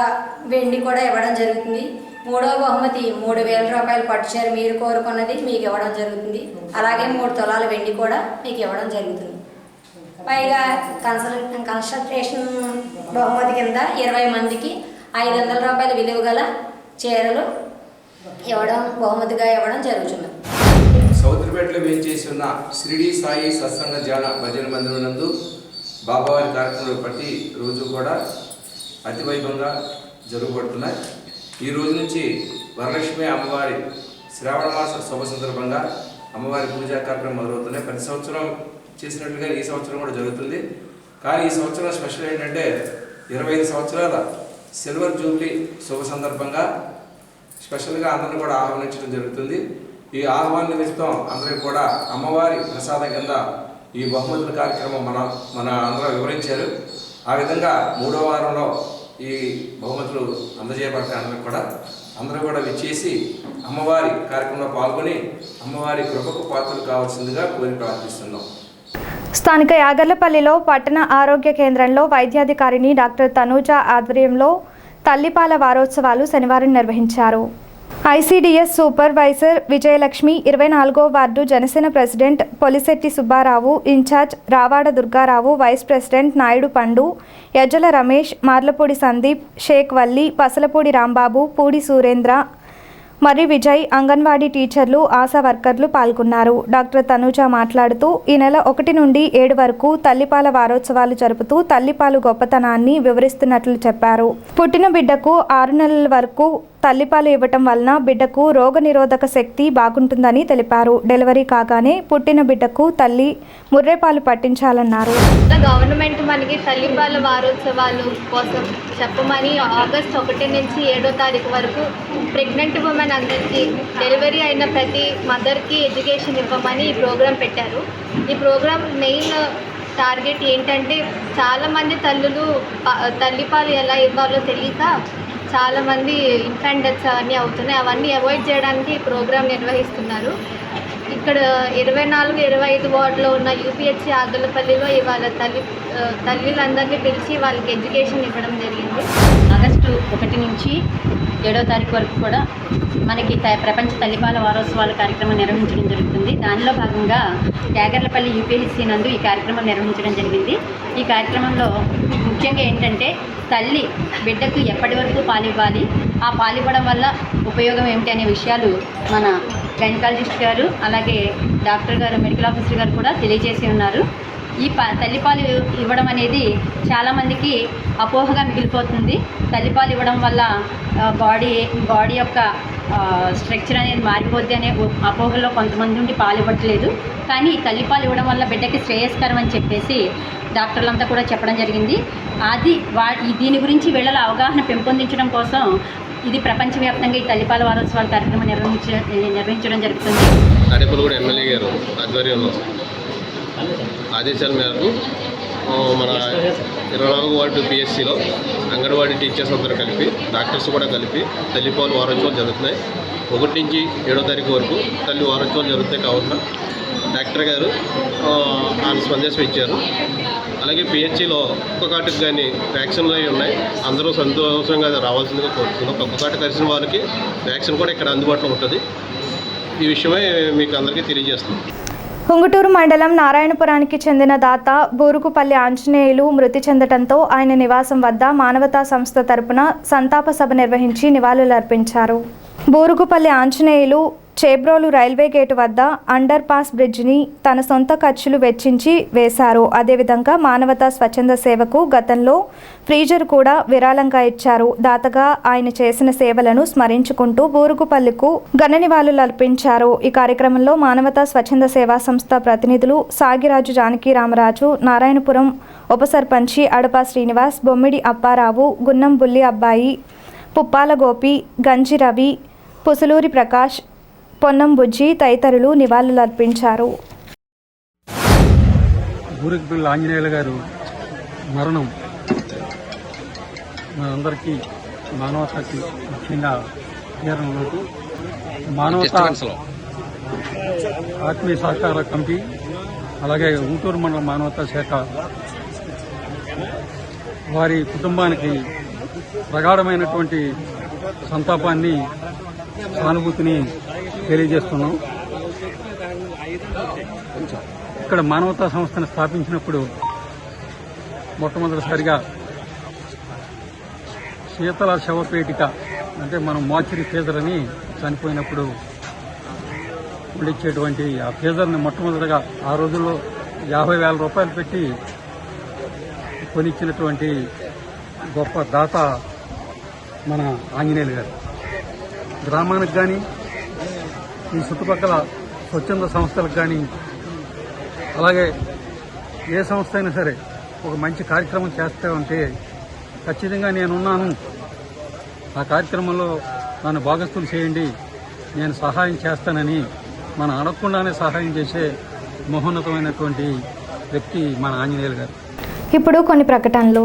వెండి కూడా ఇవ్వడం జరుగుతుంది. మూడో బహుమతి 3,000 రూపాయల పట్టు చీర మీరు కోరుకున్నది మీకు ఇవ్వడం జరుగుతుంది. అలాగే 3 తులాల వెండి కూడా మీకు ఇవ్వడం జరుగుతుంది. పైగా కన్సల్టేషన్ బహుమతి కింద 20 మందికి 500 రూపాయల విలువ గల చీరలు బహుమతిగా ఇవ్వడం జరుగుతుంది. సౌదరిపేటలో వేంచేసి ఉన్న షిరిడి సాయి సత్సంగ ధ్యాన భజన మందిరం నందు బాబావారి కార్యక్రమాలు ప్రతి రోజు కూడా అతి వైభవంగా జరుగుబడుతున్నాయి. ఈ రోజు నుంచి వరలక్ష్మి అమ్మవారి శ్రావణ మాస శుభ సందర్భంగా అమ్మవారి పూజా కార్యక్రమం మొదలవుతున్నాయి. ప్రతి సంవత్సరం చేసినట్లుగా ఈ సంవత్సరం కూడా జరుగుతుంది. కానీ ఈ సంవత్సరం స్పెషల్ ఏంటంటే 25 సంవత్సరాల సిల్వర్ జూబ్లీ శుభ సందర్భంగా స్పెషల్గా అందరిని కూడా ఆహ్వానించడం జరుగుతుంది. ఈ ఆహ్వాన నిమిత్తం అందరికీ కూడా అమ్మవారి ప్రసాదం కింద ఈ బహుమతుల కార్యక్రమం మన అందరూ వివరించారు. ఆ విధంగా 3వ వారంలో ఈ బహుమతులు అందజేయబడతాయి. అందరూ కూడా విచ్చేసి అమ్మవారి కార్యక్రమంలో పాల్గొని అమ్మవారి కృపకు పాత్రలు కావాల్సిందిగా కోరి ప్రార్థిస్తున్నాం. స్థానిక యాగర్లపల్లిలో పట్టణ ఆరోగ్య కేంద్రంలో వైద్యాధికారిని డాక్టర్ తనూజ ఆధ్వర్యంలో తల్లిపాల వారోత్సవాలు శనివారం నిర్వహించారు. ఐసీడీఎస్ సూపర్వైజర్ విజయలక్ష్మి, 24వ ward Janasena president Polisetti Subbarao, in charge Ravada Durgarao, vice president Naidu Pandu, Yajjala Ramesh, Marlapudi Sandeep, Sheikh Valli, Pasalapudi Rambabu, Pudi Surendra, మరి విజయ్, అంగన్వాడీ టీచర్లు, ఆశా వర్కర్లు పాల్గొన్నారు. డాక్టర్ తనూజ మాట్లాడుతూ ఈ నెల 1 నుండి 7 వరకు తల్లిపాల వారోత్సవాలు జరుపుతూ తల్లిపాలు గొప్పతనాన్ని వివరిస్తున్నట్లు చెప్పారు. పుట్టిన బిడ్డకు 6 నెలల వరకు తల్లిపాలు ఇవ్వటం వలన బిడ్డకు రోగనిరోధక శక్తి బాగుంటుందని తెలిపారు. డెలివరీ కాగానే పుట్టిన బిడ్డకు తల్లి ముర్రెపాలు పట్టించాలన్నారు. గవర్నమెంట్ మనకి తల్లిపాల వారోత్సవాలు కోసం చెప్పమని ఆగస్ట్ 1 నుంచి 7వ తారీఖు వరకు ప్రెగ్నెంట్ ఉమెన్ అందరికీ డెలివరీ అయిన ప్రతి మదర్కి ఎడ్యుకేషన్ ఇవ్వమని ఈ ప్రోగ్రాం పెట్టారు. ఈ ప్రోగ్రాం మెయిన్ టార్గెట్ ఏంటంటే చాలామంది తల్లులు తల్లిపాలు ఎలా ఇవ్వాలో తెలియక చాలామంది ఇన్ఫాంట్ డెత్స్ అవన్నీ అవుతున్నాయి. అవన్నీ అవాయిడ్ చేయడానికి ఈ ప్రోగ్రాం నిర్వహిస్తున్నారు. ఇక్కడ 24, 25 వార్డులో ఉన్న యూపీహెచ్సి ఆగర్లపల్లిలో ఇవాళ తల్లిలందరినీ పిలిచి వాళ్ళకి ఎడ్యుకేషన్ ఇవ్వడం జరిగింది. ఆగస్టు 1 నుంచి 7వ తారీఖు వరకు కూడా మనకి ప్రపంచ తల్లిపాల వారోత్సవాల కార్యక్రమం నిర్వహించడం జరుగుతుంది. దానిలో భాగంగా యాగర్లపల్లి యూపీహెచ్సి నందు ఈ కార్యక్రమం నిర్వహించడం జరిగింది. ఈ కార్యక్రమంలో ముఖ్యంగా ఏంటంటే తల్లి బిడ్డకు ఎప్పటి వరకు పాలివ్వాలి, ఆ పాలివ్వడం వల్ల ఉపయోగం ఏమిటి అనే విషయాలు మన గైనకాలజిస్ట్ గారు అలాగే డాక్టర్ గారు మెడికల్ ఆఫీసర్ గారు కూడా తెలియజేసి ఉన్నారు. ఈ తల్లిపాలు ఇవ్వడం అనేది చాలామందికి అపోహగా మిగిలిపోతుంది. తల్లిపాలు ఇవ్వడం వల్ల బాడీ యొక్క స్ట్రక్చర్ అనేది మారిపోద్ది అనే అపోహలో కొంతమంది నుండి పాలు ఇవ్వట్లేదు. కానీ తల్లిపాలు ఇవ్వడం వల్ల బిడ్డకి శ్రేయస్కరం అని చెప్పేసి డాక్టర్లంతా కూడా చెప్పడం జరిగింది. దీని గురించి వీళ్ళ అవగాహన పెంపొందించడం కోసం ఇది ప్రపంచవ్యాప్తంగా ఈ తల్లిపాల వారోత్సవాల కార్యక్రమం నిర్వహించడం జరుగుతుంది. తాడేపల్లిగూడ ఎమ్మెల్యే గారు ఆధ్వర్యంలో ఆదేశాల మేరకు మన 24వ వార్డు పిఎస్సిలో అంగన్వాడీ టీచర్స్ అందరూ కలిపి డాక్టర్స్ కూడా కలిపి తల్లిపాలు వారోత్సవాలు జరుగుతున్నాయి. 1 నుంచి 7వ తారీఖు వరకు తల్లి వారోత్సవాలు జరుగుతాయి. కావున డాక్టర్ గారు ఆయన సందేశం ఇచ్చారు. అలాగే పిహెచ్సిలో ఒక్క కాటుకు కానీ వ్యాక్సిన్లు అవి ఉన్నాయి. అందరూ సంతోషంగా రావాల్సిందిగా కోరుతున్నాం. ఒక్క కాటు కలిసిన వాళ్ళకి వ్యాక్సిన్ కూడా ఇక్కడ అందుబాటులో ఉంటుంది. ఈ విషయమై మీకు అందరికీ తెలియజేస్తున్నాం. ఉంగుటూరు మండలం నారాయణపురానికి చెందిన దాత బూరుగుపల్లి ఆంజనేయులు మృతి చెందడంతో ఆయన నివాసం వద్ద మానవతా సంస్థ తరపున సంతాప సభ నిర్వహించి నివాళులర్పించారు. బూరుగుపల్లి ఆంజనేయులు చేబ్రోలు రైల్వే గేటు వద్ద అండర్ పాస్ బ్రిడ్జిని తన సొంత ఖర్చులు వెచ్చించి వేశారు. అదేవిధంగా మానవతా స్వచ్ఛంద సేవకు గతంలో ఫ్రీజర్ కూడా విరాళంగా ఇచ్చారు. దాతగా ఆయన చేసిన సేవలను స్మరించుకుంటూ బూరుగుపల్లికు ఘన నివాళులర్పించారు. ఈ కార్యక్రమంలో మానవతా స్వచ్ఛంద సేవా సంస్థ ప్రతినిధులు సాగిరాజు జానకి రామరాజు, నారాయణపురం ఉప సర్పంచి అడపా శ్రీనివాస్, బొమ్మిడి అప్పారావు, గున్నం బుల్లి అబ్బాయి, పుప్పాల గోపి, గంజి రవి, పుసులూరి ప్రకాష్, పొన్నం బుజ్జి తదితరులు నివాళులర్పించారు. బూరుగుపల్లి ఆంజనేయులు గారు మరణం మనందరికీ మానవతకి ముఖ్యంగా తీరంలోకి మానవత ఆత్మీయ సహకార కమిటీ అలాగే గుంటూరు మండల మానవతా శాఖ వారి కుటుంబానికి ప్రగాఢమైనటువంటి సంతాపాన్ని సానుభూతిని తెలియజేస్తున్నాం. ఇక్కడ మానవతా సంస్థను స్థాపించినప్పుడు మొట్టమొదటిసారిగా శీతల శవపేటిక అంటే మనం మార్చురీ ఫేజర్ అని చనిపోయినప్పుడు ఉండిచ్చేటువంటి ఆ ఫేజర్ని మొట్టమొదటిగా ఆ రోజుల్లో 50,000 రూపాయలు పెట్టి కొనిచ్చినటువంటి గొప్ప దాత మన ఆంజనేయులు గారు. గ్రామానికి కానీ ఈ చుట్టుపక్కల స్వచ్ఛంద సంస్థలకు కానీ అలాగే ఏ సంస్థ అయినా సరే ఒక మంచి కార్యక్రమం చేస్తూ ఉంటే ఖచ్చితంగా నేనున్నాను, ఆ కార్యక్రమంలో నన్ను భాగస్తులు చేయండి, నేను సహాయం చేస్తానని మన అడగకుండానే సహాయం చేసే మహోన్నతమైనటువంటి వ్యక్తి మన ఆంజనేయులు గారు. ఇప్పుడు కొన్ని ప్రకటనలు.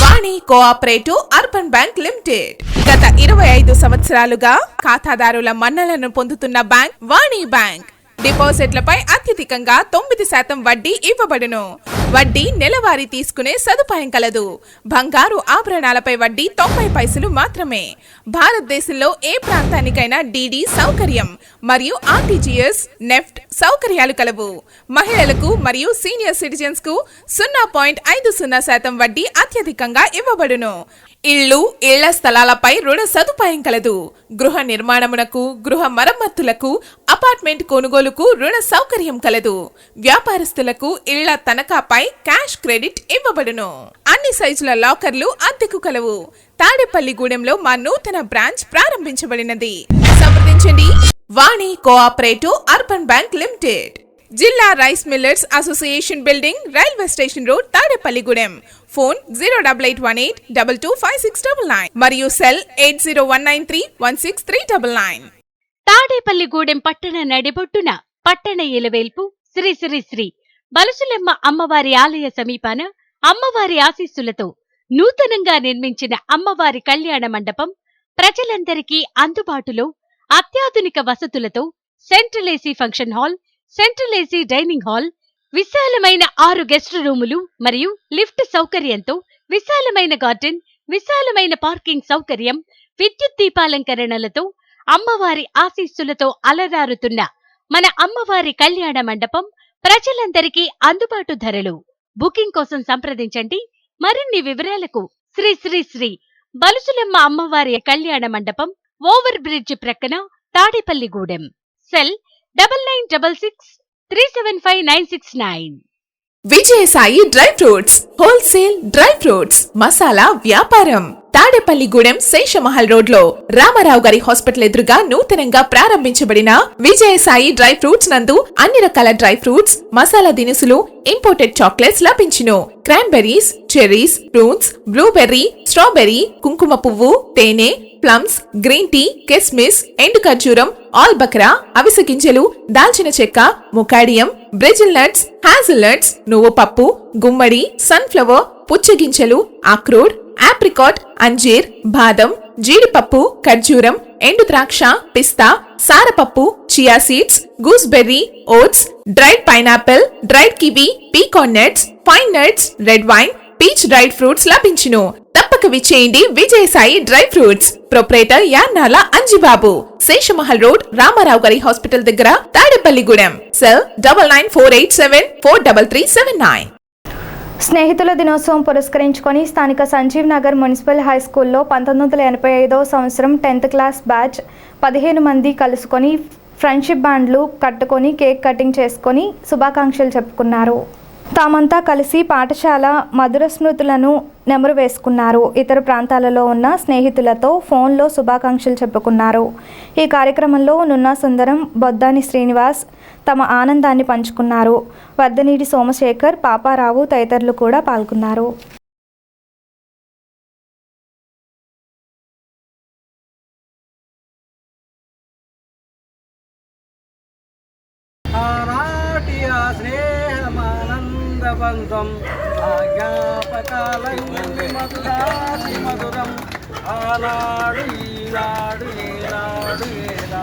వాణి కోఆపరేటివ్ అర్బన్ బ్యాంక్ లిమిటెడ్ గత 25 సంవత్సరాలుగా ఖాతాదారుల మన్నలను పొందుతున్న బ్యాంక్ వాణి బ్యాంక్. డిపాజిట్లపై అత్యధికంగా 9% వడ్డీ ఇవ్వబడును. వడ్డీ నెలవారీ తీసుకునే సదుపాయం కలదు. బంగారు ఆభరణాలపై వడ్డీ 90 పైసలు మాత్రమే. భారతదేశంలో ఏ ప్రాంతానికైనా డీడీ సౌకర్యం మరియు ఆర్టీజీఎస్ నెఫ్ట్ సౌకర్యాలు కలవు. మహిళలకు మరియు సీనియర్ సిటిజన్స్ కు 0.50% వడ్డీ అత్యధికంగా ఇవ్వబడును. ఇళ్లు ఇళ్ల స్థలాలపై రుణ సదుపాయం కలదు. గృహ నిర్మాణమునకు గృహ మరమ్మతులకు అపార్ట్మెంట్ కొనుగోలుకు రుణ సౌకర్యం కలదు. వ్యాపారస్తులకు ఇళ్ల తనఖాపై క్యాష్ క్రెడిట్ ఇవ్వబడును. అన్ని సైజుల లాకర్లు అద్దెకు కలవు. తాడేపల్లిగూడెంలో మా నూతన బ్రాంచ్ ప్రారంభించబడినది. సంప్రదించండి. వాణి కోఆపరేటివ్ అర్బన్ బ్యాంక్ లిమిటెడ్, జిల్లా rice millers association building, railway station road, Tadepalligudem. Phone 08818225699 మరియు సెల్ 8019316399. తాడేపల్లిగూడెం పట్టణ నడిబొట్టున పట్టణ ఇలవేల్పు శ్రీ శ్రీ శ్రీ బలసులెమ్మ అమ్మవారి ఆలయ సమీపాన అమ్మవారి ఆశీస్సులతో నూతనంగా నిర్మించిన అమ్మవారి కళ్యాణ మండపం ప్రజలందరికీ అందుబాటులో అత్యాధునిక వసతులతో central AC function hall, central AC dining hall, విశాలమైన 6 గెస్ట్ రూములు మరియు లిఫ్ట్ సౌకర్యంతో విశాలమైన గార్డెన్, విశాలమైన పార్కింగ్ సౌకర్యం, విద్యుత్ దీపాలంకరణలతో అమ్మవారి ఆశీస్సులతో అలరారుతున్న మన అమ్మవారి కళ్యాణ మండపం ప్రజలందరికీ అందుబాటు ధరలు. బుకింగ్ కోసం సంప్రదించండి. మరిన్ని వివరాలకు శ్రీ శ్రీ శ్రీ బలుసులెమ్మ అమ్మవారి కళ్యాణ మండపం, ఓవర్ బ్రిడ్జ్ ప్రక్కన, Tadepalligudem. Cell 9966375969. Vijayasai dry fruits wholesale dry fruits masala వ్యాపారం. తాడేపల్లిగూడెం శేషమహల్ రోడ్ లో రామారావు గారి హాస్పిటల్ ఎదురుగా నూతనంగా ప్రారంభించబడిన విజయసాయి డ్రై ఫ్రూట్స్ నందు అన్ని రకాల డ్రై ఫ్రూట్స్, మసాలా దినుసులు, ఇంపోర్టెడ్ చాక్లెట్స్ లభించును. Cranberries, cherries, fruits, blueberry, strawberry, కుంకుమ పువ్వు, తేనె, ప్లమ్స్, గ్రీన్ టీ, కిస్మిస్, ఎండు ఖర్జూరం, ఆల్ బక్రా, అవిసె గింజలు, దాల్చిన చెక్క, ముకాడియం, బ్రెజిల్ నట్స్, హ్యాజిల్ నట్స్, నువ్వు పప్పు, గుమ్మడి, సన్ఫ్లవర్, పుచ్చగింజలు, అక్రోడ్, ఆప్రికాట్, అంజీర్, బాదం, జీడిపప్పు, ఖర్జూరం, ఎండు ద్రాక్ష, పిస్తా, సారపప్పు, chia seeds, gooseberry, oats, dried pineapple, dried kiwi, pecan nuts, fine nuts, red wine, peach dried fruits లభించును. తప్పక విచ్చేయండి Vijayasai dry fruits. Proprietor Yannala Anjibabu, Seshamahal road, Ramarao గారి హాస్పిటల్ దగ్గర, తాడేపల్లిగూడెం. సెల్ 9948743379. స్నేహితుల దినోత్సవం పురస్కరించుకొని స్థానిక సంజీవ్ నగర్ మున్సిపల్ హై స్కూల్లో 1985వ సంవత్సరం 10th క్లాస్ బ్యాచ్ 15 మంది కలుసుకొని ఫ్రెండ్షిప్ బ్యాండ్లు కట్టుకొని కేక్ కటింగ్ చేసుకొని శుభాకాంక్షలు చెప్పుకున్నారు. తామంతా కలిసి పాఠశాల మధుర స్మృతులను నెమరు వేసుకున్నారు. ఇతర ప్రాంతాలలో ఉన్న స్నేహితులతో ఫోన్లో శుభాకాంక్షలు చెప్పుకున్నారు. ఈ కార్యక్రమంలో నున్నా సుందరం, బొద్దాని శ్రీనివాస్ తమ ఆనందాన్ని పంచుకున్నారు. వర్ధనీడి సోమశేఖర్, పాపారావు తదితరులు కూడా పాల్గొన్నారు. స్నేహమానందబంధం ఆజ్ఞాపకాలం మధురాతి మధురం ఆనాడు ఈనాడు ఏనాడు ఏనా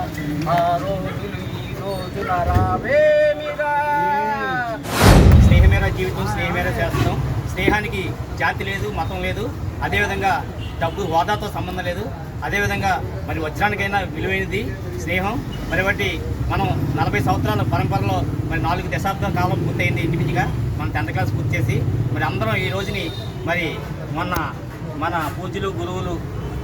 ఆ రోజులు ఈ రోజున రావేమిరా. స్నేహమేర జీవితం, స్నేహమేర శాస్త్రం. స్నేహానికి జాతి లేదు, మతం లేదు. అదేవిధంగా డబ్బు హోదాతో సంబంధం లేదు. అదేవిధంగా మరి వజ్రానికైనా విలువైనది స్నేహం. మరి బట్టి మనం 40 సంవత్సరాల పరంపరలో మరి 4 దశాబ్దాల కాలం పూర్తయింది ఇండివిజువల్గా మన 10th క్లాస్ పూర్తి చేసి. మరి అందరం ఈ రోజుని మరి మొన్న మన పూజ్యులు గురువులు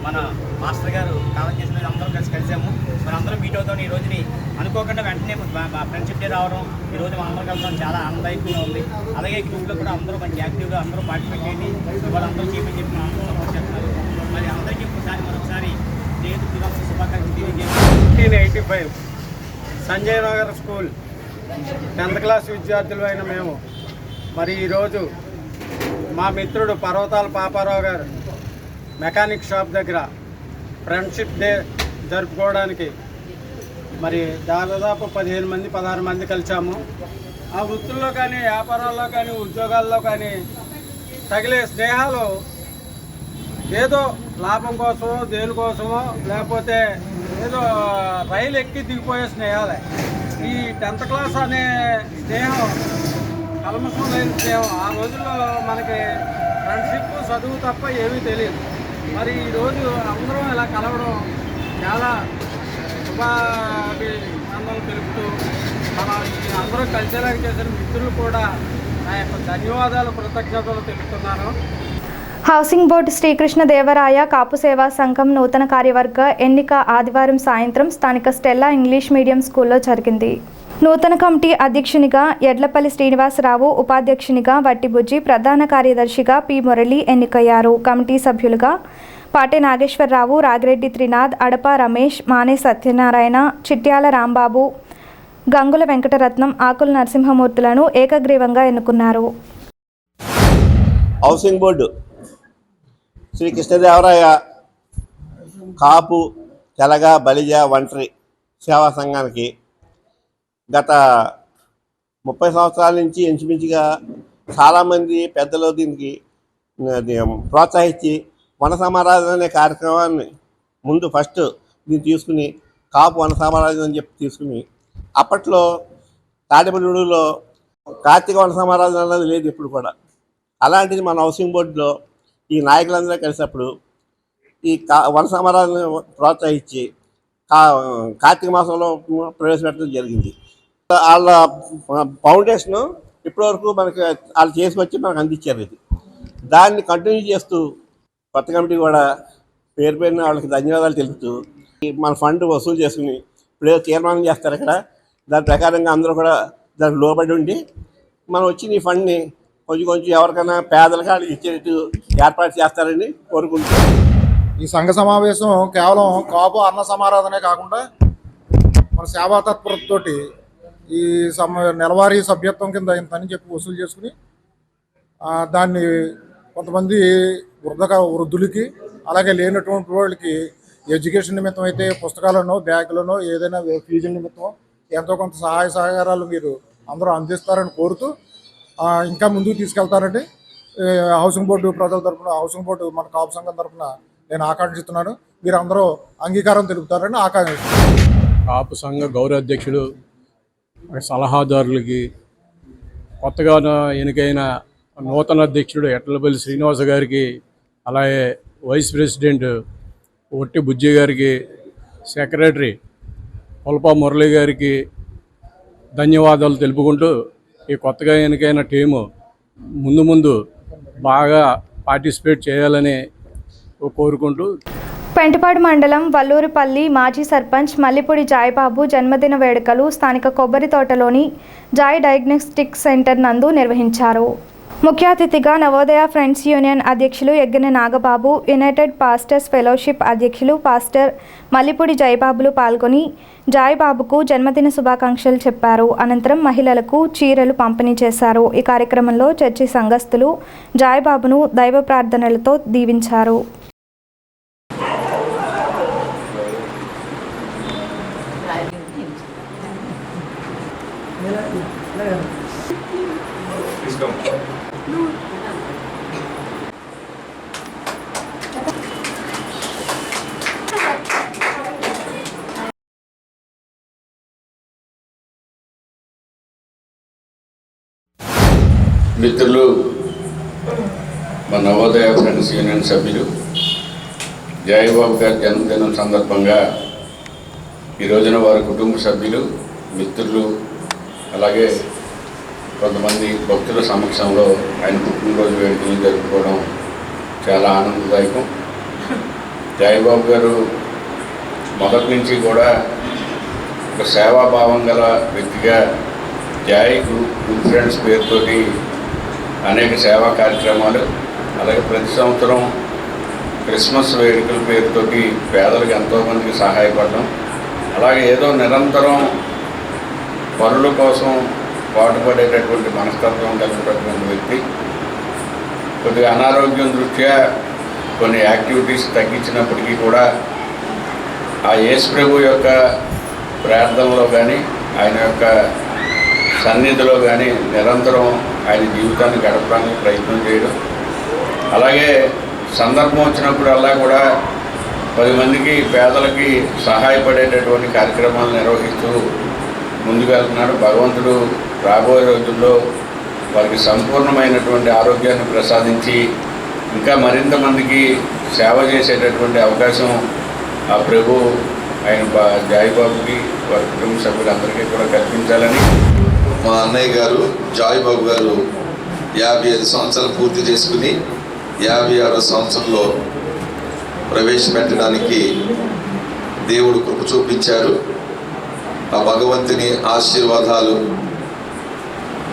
మన మాస్టర్ గారు కాలం చేసిన అందరం కలిసాము. మరి అందరం మీట్ అవుతాం. ఈ రోజుని అనుకోకుండా వెంటనే ఫ్రెండ్షిప్ డే రావడం, ఈరోజు మన అందరం కలవడం చాలా ఆనందదాయకంగా ఉంది. అలాగే గ్రూప్లో కూడా అందరూ మంచి యాక్టివ్గా అందరూ పార్టిసిపేట్ చేయండి. వాళ్ళందరూ చెప్పి అందరూ సపోర్ట్ చేస్తున్నారు. మరి అందరికీ మరొకసారి శుభాకాంక్షలు తెలియజేయండి. 1985 Sanjay Nagar school 10th class విద్యార్థులు అయిన మేము మరి ఈరోజు మా మిత్రుడు పర్వతాల పాపారావు గారు మెకానిక్ షాప్ దగ్గర ఫ్రెండ్షిప్ డే జరుపుకోవడానికి మరి దాదాపు 15 మంది 16 మంది కలిసాము. ఆ వృత్తుల్లో కానీ వ్యాపారాల్లో కానీ ఉద్యోగాల్లో కానీ తగిలే స్నేహాలు ఏదో లాభం కోసమో దేనికోసమో లేకపోతే ఏదో రైలు ఎక్కి దిగిపోయే స్నేహాలే. ఈ 10th క్లాస్ అనే స్నేహం కల్మషం లేని స్నేహం. ఆ రోజుల్లో మనకి ఫ్రెండ్షిప్ చదువు తప్ప ఏమీ తెలియదు. మరి ఈరోజు అందరం ఇలా కలవడం చాలా శుభాభినందనలు తెలుపుతూ మన అందరూ కలిసేలాగా చేసిన మిత్రులు కూడా నా యొక్క ధన్యవాదాలు కృతజ్ఞతలు తెలుపుతున్నాను. హౌసింగ్ బోర్డు శ్రీకృష్ణ దేవరాయ కాపు సేవా సంఘం నూతన కార్యవర్గ ఎన్నిక ఆదివారం సాయంత్రం స్థానిక స్టెల్లా ఇంగ్లీష్ మీడియం స్కూల్లో జరిగింది. నూతన కమిటీ అధ్యక్షునిగా ఎడ్లపల్లి శ్రీనివాసరావు, ఉపాధ్యక్షునిగా వట్టిబుజ్జి, ప్రధాన కార్యదర్శిగా పి మురళి ఎన్నికయ్యారు. కమిటీ సభ్యులుగా పాటే నాగేశ్వరరావు, రాగిరెడ్డి త్రినాథ్, అడప రమేష్, మానే సత్యనారాయణ, చిట్యాల రాంబాబు, గంగుల వెంకటరత్నం, ఆకుల నరసింహమూర్తులను ఏకగ్రీవంగా ఎన్నుకున్నారు. హౌసింగ్ బోర్డు శ్రీ కృష్ణదేవరాయ కాపు తెలగ బలిజ ఒంటరి సేవా సంఘానికి గత 30 సంవత్సరాల నుంచి ఇంచుమించుగా చాలామంది పెద్దలు దీనికి ప్రోత్సహించి వన సమారాధన అనే కార్యక్రమాన్ని ముందు ఫస్ట్ దీన్ని తీసుకుని కాపు వన సమారాధన అని చెప్పి తీసుకుని అప్పట్లో తాడిపల్లిలో కార్తీక వన సమారాధన అన్నది లేదు ఇప్పుడు కూడా. అలాంటిది మన హౌసింగ్ బోర్డులో ఈ నాయకులందరూ కలిసినప్పుడు ఈ వన సమారాధన ప్రోత్సహించి కార్తీక మాసంలో ప్రవేశపెట్టడం జరిగింది. వాళ్ళ ఫౌండేషను ఇప్పటివరకు మనకి వాళ్ళు చేసుకొచ్చి మనకు అందించారు. ఇది దాన్ని కంటిన్యూ చేస్తూ కొత్త కమిటీ కూడా పేరు పేరున వాళ్ళకి ధన్యవాదాలు తెలుపుతూ మన ఫండ్ వసూలు చేసుకుని ఇప్పుడు తీర్మానం చేస్తారు ఇక్కడ. దాని ప్రకారంగా అందరూ కూడా దానికి లోబడి ఉండి మనం వచ్చిన ఈ ఫండ్ని కొంచెం ఎవరికైనా పేదలుగా ఇచ్చేట్టు ఏర్పాటు చేస్తారని కోరుకుంటున్నాం. ఈ సంఘ సమావేశం కేవలం కాపు అన్న సమారాధనే కాకుండా మన సేవా తత్పరతతోటి ఈ నెలవారీ సభ్యత్వం కింద ఇంతని చెప్పి వసూలు చేసుకుని దాన్ని కొంతమంది వృద్ధులకి అలాగే లేనటువంటి వాళ్ళకి ఎడ్యుకేషన్ నిమిత్తం అయితే పుస్తకాలను బ్యాగులను ఏదైనా ఫీజుల నిమిత్తం ఎంతో కొంత సహాయ సహకారాలు మీరు అందరూ అందిస్తారని కోరుతూ ఇంకా ముందుకు తీసుకెళ్తారండి. హౌసింగ్ బోర్డు ప్రజల తరఫున హౌసింగ్ బోర్డు మన కాపు సంఘం తరఫున నేను ఆకాంక్షిస్తున్నాను. మీరు అందరూ అంగీకారం తెలుపుతారని ఆకాంక్షిస్తున్నాను. కాపు సంఘ గౌరవ అధ్యక్షుడు సలహాదారులకి కొత్తగా ఎన్నికైన నూతన అధ్యక్షుడు ఎట్లపల్లి శ్రీనివాస గారికి, అలాగే వైస్ ప్రెసిడెంట్ ఒట్టి బుజ్జి గారికి, సెక్రటరీ పొలప మురళి గారికి ధన్యవాదాలు తెలుపుకుంటూ ఈ కొత్తగా ఎన్నికైన టీము ముందు బాగా పార్టిసిపేట్ చేయాలని కోరుకుంటూ. పెంటపాడు మండలం వల్లూరుపల్లి మాజీ సర్పంచ్ మల్లిపూడి జాయిబాబు జన్మదిన వేడుకలు స్థానిక కొబ్బరి తోటలోని జాయ్ డయాగ్నోస్టిక్ సెంటర్ నందు నిర్వహించారు. ముఖ్య అతిథిగా నవోదయ ఫ్రెండ్స్ యూనియన్ అధ్యక్షులు ఎగ్గన నాగబాబు, యునైటెడ్ పాస్టర్స్ ఫెలోషిప్ అధ్యక్షులు పాస్టర్ మల్లిపూడి జయబాబులు పాల్గొని జాయిబాబుకు జన్మదిన శుభాకాంక్షలు చెప్పారు. అనంతరం మహిళలకు చీరలు పంపిణీ చేశారు. ఈ కార్యక్రమంలో చర్చి సంఘస్థులు జాయిబాబును దైవ ప్రార్థనలతో దీవించారు. మిత్రులు, మా నవోదయ ఫ్రెండ్స్ యూనియన్ సభ్యులు జయబాబు గారి జన్మదినం సందర్భంగా ఈ రోజున వారి కుటుంబ సభ్యులు, మిత్రులు, అలాగే కొంతమంది భక్తుల సమక్షంలో ఆయన పుట్టినరోజు వేడుకలు జరుపుకోవడం చాలా ఆనందదాయకం. జయబాబు గారు మొదటి నుంచి కూడా ఒక సేవాభావం గల వ్యక్తిగా జాయ్ గుడ్ ఫ్రెండ్స్ పేరుతోటి అనేక సేవా కార్యక్రమాలు, అలాగే ప్రతి సంవత్సరం క్రిస్మస్ వేడుకల పేరుతోటి పేదలకు ఎంతోమందికి సహాయపడడం, అలాగే ఏదో నిరంతరం పనుల కోసం పాటుపడేటటువంటి మనస్తత్వం కలిగినటువంటి వ్యక్తి. కొద్దిగా అనారోగ్యం దృష్ట్యా కొన్ని యాక్టివిటీస్ తగ్గించినప్పటికీ కూడా ఆ యేసు ప్రభు యొక్క ప్రార్థనలో కానీ ఆయన యొక్క సన్నిధిలో కానీ నిరంతరం ఆయన జీవితాన్ని గడపడానికి ప్రయత్నం చేయడం, అలాగే సందర్భం వచ్చినప్పుడల్లా కూడా 10 మందికి పేదలకి సహాయపడేటటువంటి కార్యక్రమాలు నిర్వహిస్తూ ముందుకు వెళ్తున్నాడు. భగవంతుడు రాబోయే రోజుల్లో వారికి సంపూర్ణమైనటువంటి ఆరోగ్యాన్ని ప్రసాదించి ఇంకా మరింత మందికి సేవ చేసేటటువంటి అవకాశం ఆ ప్రభు ఆయన జాయిబాబుకి వారి కుటుంబ సభ్యులందరికీ కూడా కల్పించాలని. మా అన్నయ్య గారు జాయిబాబు గారు 55 సంవత్సరాలు పూర్తి చేసుకుని 56వ సంవత్సరంలో ప్రవేశపెట్టడానికి దేవుడు కృప చూపించారు. ఆ భగవంతుని ఆశీర్వాదాలు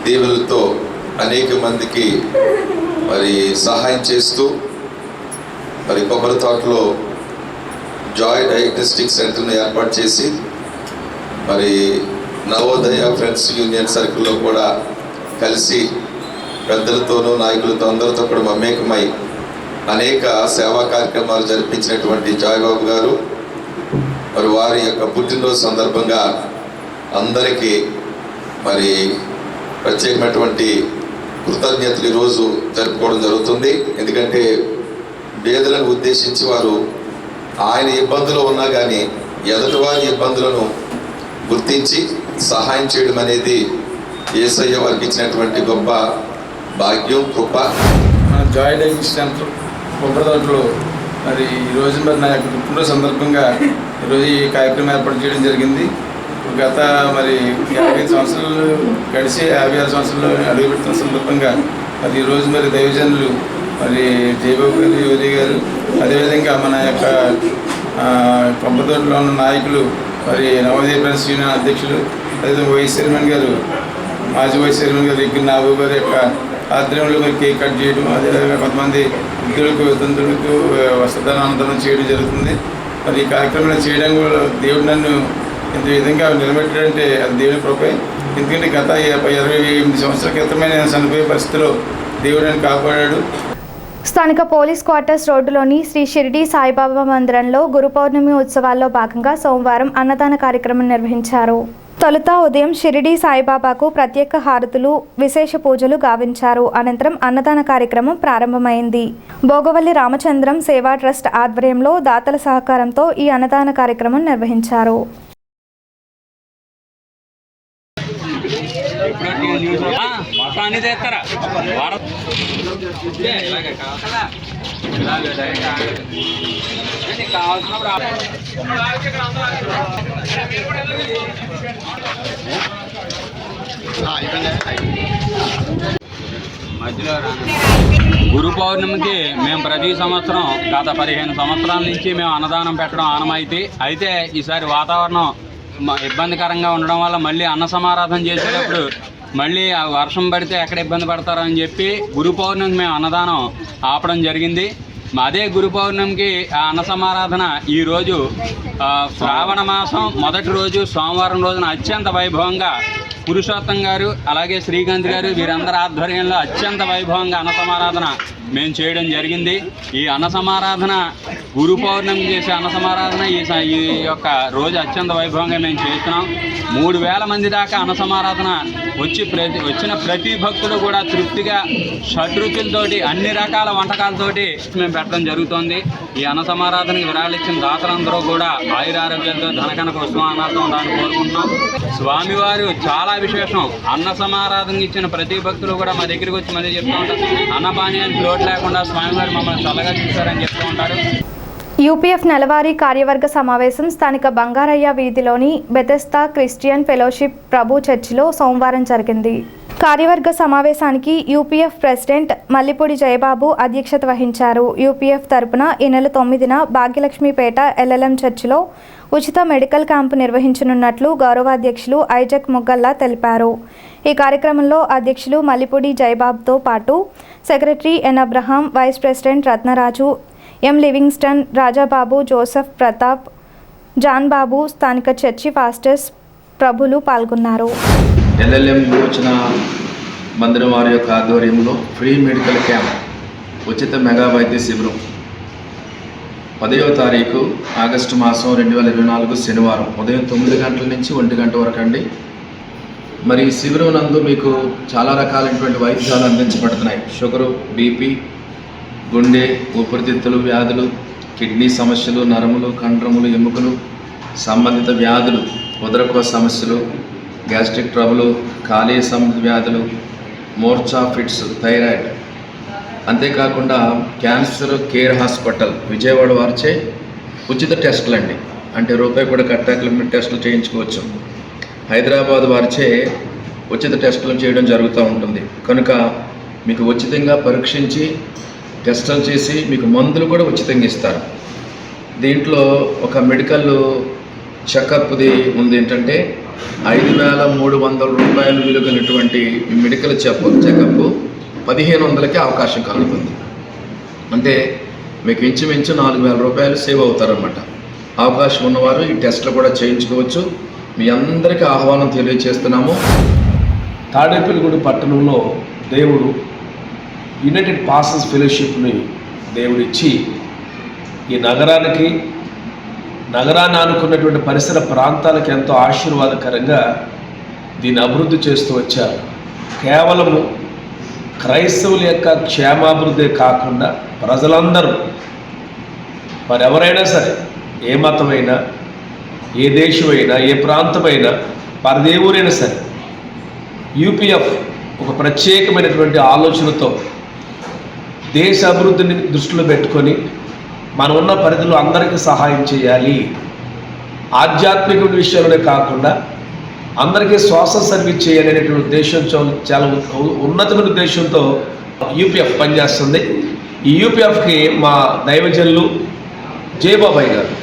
దేవులతో అనేక మందికి మరి సహాయం చేస్తూ మరి కొబ్బరి తోటలో జాయ్ డయాగ్నోస్టిక్ సెంటర్ను ఏర్పాటు చేసి మరి నవోదయ ఫ్రెండ్స్ యూనియన్ సర్కిల్లో కూడా కలిసి పెద్దలతోనూ నాయకులతో అందరితో కూడా మమేకమై అనేక సేవా కార్యక్రమాలు జరిపించినటువంటి జాయిబాబు గారు మరి వారి యొక్క పుట్టినరోజు సందర్భంగా అందరికీ మరి ప్రత్యేకమైనటువంటి కృతజ్ఞతలు ఈరోజు జరుపుకోవడం జరుగుతుంది. ఎందుకంటే పేదలను ఉద్దేశించి వారు ఆయన ఇబ్బందులు ఉన్నా కానీ ఎదుటివారి ఇబ్బందులను గుర్తించి సహాయం చేయడం అనేది యేసయ్య వారికి ఇచ్చినటువంటి గొప్ప భాగ్యం, కృప. మన జాయ్ డయాగ్నోస్టిక్ సెంటర్ కొబ్బరితోటలో మరి ఈరోజు మరి నా యొక్క పుట్టినరోజు సందర్భంగా ఈరోజు ఈ కార్యక్రమం ఏర్పాటు చేయడం జరిగింది. గత మరి 55 సంవత్సరాలు గడిచి 56 సంవత్సరాలు అడుగుపెడుతున్న సందర్భంగా మరి ఈరోజు మరి దైవజనులు మరి జయబాబు గారు, యువతి గారు, అదేవిధంగా మన యొక్క కొబ్బరితోటలో ఉన్న నాయకులు మరి నవోదయ ఫ్రెండ్స్ యూనియన్ అధ్యక్షులు, అదేవిధంగా వైస్ చైర్మన్ గారు, మాజీ వైస్ చైర్మన్ గారు ఎగ్గిన నాబు గారి యొక్క ఆధ్వర్యంలో మరి కేక్ కట్ చేయడం, అదేవిధంగా కొంతమంది వృద్ధులకు వితంతులకు వస్త్రదాన అనంతరం చేయడం జరుగుతుంది. మరి ఈ కార్యక్రమాలు చేయడం కూడా దేవుడు నన్ను ఇంత విధంగా నిలబెట్టాడంటే అది దేవుని కృపే. ఎందుకంటే గత 28 సంవత్సరాల క్రితమే నేను చనిపోయే పరిస్థితిలో దేవుడు నన్ను కాపాడాడు. స్థానిక పోలీస్ క్వార్టర్స్ రోడ్డులోని శ్రీ షిరిడి సాయిబాబా మందిరంలో గురు పౌర్ణమి ఉత్సవాల్లో భాగంగా సోమవారం అన్నదాన కార్యక్రమం నిర్వహించారు. తొలుత ఉదయం షిరిడి సాయిబాబాకు ప్రత్యేక హారతులు, విశేష పూజలు గావించారు. అనంతరం అన్నదాన కార్యక్రమం ప్రారంభమైంది. భోగవల్లి రామచంద్రం సేవా ట్రస్ట్ ఆధ్వర్యంలో దాతల సహకారంతో ఈ అన్నదాన కార్యక్రమం నిర్వహించారు. గురు పౌర్ణమికి మేము ప్రతి సంవత్సరం గత 15 సంవత్సరాల నుంచి మేము అన్నదానం పెట్టడం ఆనమైతే అయితే ఈసారి వాతావరణం ఇబ్బందికరంగా ఉండడం వల్ల మళ్ళీ అన్న సమారాధన చేసేటప్పుడు మళ్ళీ ఆ వర్షం పడితే ఎక్కడ ఇబ్బంది పడతారని చెప్పి గురు పౌర్ణమికి మేము అన్నదానం ఆపడం జరిగింది. అదే గురు పౌర్ణమికి ఆ అన్న సమారాధన ఈరోజు శ్రావణ మాసం మొదటి రోజు సోమవారం రోజున అత్యంత వైభవంగా పురుషోత్తం గారు అలాగే శ్రీకాంత్ గారు వీరందరి ఆధ్వర్యంలో అత్యంత వైభవంగా అన్న సమారాధన మేము చేయడం జరిగింది. ఈ అన్న సమారాధన గురు పౌర్ణమి చేసే అన్న సమారాధన ఈ యొక్క రోజు అత్యంత వైభవంగా మేము చేస్తున్నాం. 3000 మంది దాకా అన్న సమారాధన వచ్చిన ప్రతి భక్తుడు కూడా తృప్తిగా షడ్రుచులతోటి అన్ని రకాల వంటకాలతోటి మేము పెట్టడం జరుగుతోంది. ఈ అన్న సమారాధనకి విరాళిచ్చిన దాతలందరూ కూడా ఆయురారోగ్యాలతో ధనకనక ఉత్సవానాలతో ఉండాలని కోరుకుంటున్నాం. స్వామివారు చాలా విశేషం. అన్న సమారాధనకి ఇచ్చిన ప్రతి భక్తులు కూడా మా దగ్గరికి వచ్చి మళ్ళీ చెప్తూ ఉంటారు, అన్నపానీయానికి లోటు లేకుండా స్వామివారు మమ్మల్ని చల్లగా చూస్తారని చెప్తూ ఉంటారు. యూపీఎఫ్ నెలవారీ కార్యవర్గ సమావేశం స్థానిక బంగారయ్య వీధిలోని బెతెస్తా క్రిస్టియన్ ఫెలోషిప్ ప్రభు చర్చిలో సోమవారం జరిగింది. కార్యవర్గ సమావేశానికి యూపీఎఫ్ ప్రెసిడెంట్ మల్లిపూడి జయబాబు అధ్యక్షత వహించారు. యూపీఎఫ్ తరపున ఈ నెల 9న భాగ్యలక్ష్మీపేట ఎల్ఎల్ఎం చర్చిలో ఉచిత మెడికల్ క్యాంపు నిర్వహించనున్నట్లు గౌరవాధ్యక్షులు ఐజక్ ముగ్గల్లా తెలిపారు. ఈ కార్యక్రమంలో అధ్యక్షులు మల్లిపూడి జయబాబుతో పాటు secretary N Abraham, vice president Ratnaraju, M Livingston, Rajababu, Joseph, Pratap, John Babu, స్థానిక చర్చి పాస్టర్స్ ప్రభులు పాల్గొన్నారు. ఎల్ఎల్ఎం యోచన మందిరం వారి యొక్క ఆధ్వర్యంలో ఫ్రీ మెడికల్ క్యాంప్ ఉచిత మెగా వైద్య శిబిరం 10వ తారీఖు ఆగస్టు మాసం 2024 శనివారం ఉదయం 9 గంటల నుంచి 1 గంట వరకు అండి. మరి ఈ శిబిరం నందు మీకు చాలా రకాలైనటువంటి వైద్యాలు అందించబడుతున్నాయి. షుగరు, బీపీ, గుండె, ఊపిరితిత్తులు వ్యాధులు, కిడ్నీ సమస్యలు, నరములు, కండరములు, ఎముకలు సంబంధిత వ్యాధులు, ఉదరకోశ సమస్యలు, గ్యాస్ట్రిక్ ట్రబులు, కాలేయ సంబంధిత వ్యాధులు, మోర్చా ఫిట్స్, థైరాయిడ్, అంతేకాకుండా క్యాన్సర్ కేర్ హాస్పిటల్ విజయవాడ వారిచే ఉచిత టెస్టులు అండి, అంటే రూపాయి కూడా కట్టకుండా టెస్టులు చేయించుకోవచ్చు. హైదరాబాద్ వారిచే ఉచిత టెస్టులు చేయడం జరుగుతూ ఉంటుంది. కనుక మీకు ఉచితంగా పరీక్షించి టెస్టులు చేసి మీకు మందులు కూడా ఉచితంగా ఇస్తారు. దీంట్లో ఒక మెడికల్ చెకప్ది ఉంది. ఏంటంటే 5,300 రూపాయలు విలువైనటువంటి మెడికల్ చెకప్ 1,500కి అవకాశం కలుగుతుంది. అంటే మీకు ఇంచుమించు 4,000 రూపాయలు సేవ్ అవుతారన్నమాట. అవకాశం ఉన్నవారు ఈ టెస్టులు కూడా చేయించుకోవచ్చు. మీ అందరికీ ఆహ్వానం తెలియజేస్తున్నాము. తాడేపల్లిగూడెం పట్టణంలో దేవుడు యునైటెడ్ పాస్టర్స్ ఫెలోషిప్ని దేవుడిచ్చి ఈ నగరాన్ని ఆనుకున్నటువంటి పరిసర ప్రాంతాలకు ఎంతో ఆశీర్వాదకరంగా దీన్ని అభివృద్ధి చేస్తూ వచ్చారు. కేవలము క్రైస్తవుల యొక్క క్షేమాభివృద్ధి కాకుండా ప్రజలందరూ మరి ఎవరైనా సరే, ఏ మతమైనా, ఏ దేశమైనా, ఏ ప్రాంతమైనా, పరదేవురైనా సరే, యూపీఎఫ్ ఒక ప్రత్యేకమైనటువంటి ఆలోచనతో దేశ అభివృద్ధిని దృష్టిలో పెట్టుకొని మనం ఉన్న పరిధిలో అందరికీ సహాయం చేయాలి. ఆధ్యాత్మిక విషయాలనే కాకుండా అందరికీ సోషల్ సర్వీస్ చేయాలి అనేటువంటి ఉద్దేశంతో, చాలా ఉన్నతమైన ఉద్దేశంతో యూపీఎఫ్ పనిచేస్తుంది. ఈ యూపీఎఫ్కి మా దైవజనులు జయబాబాయ్ గారు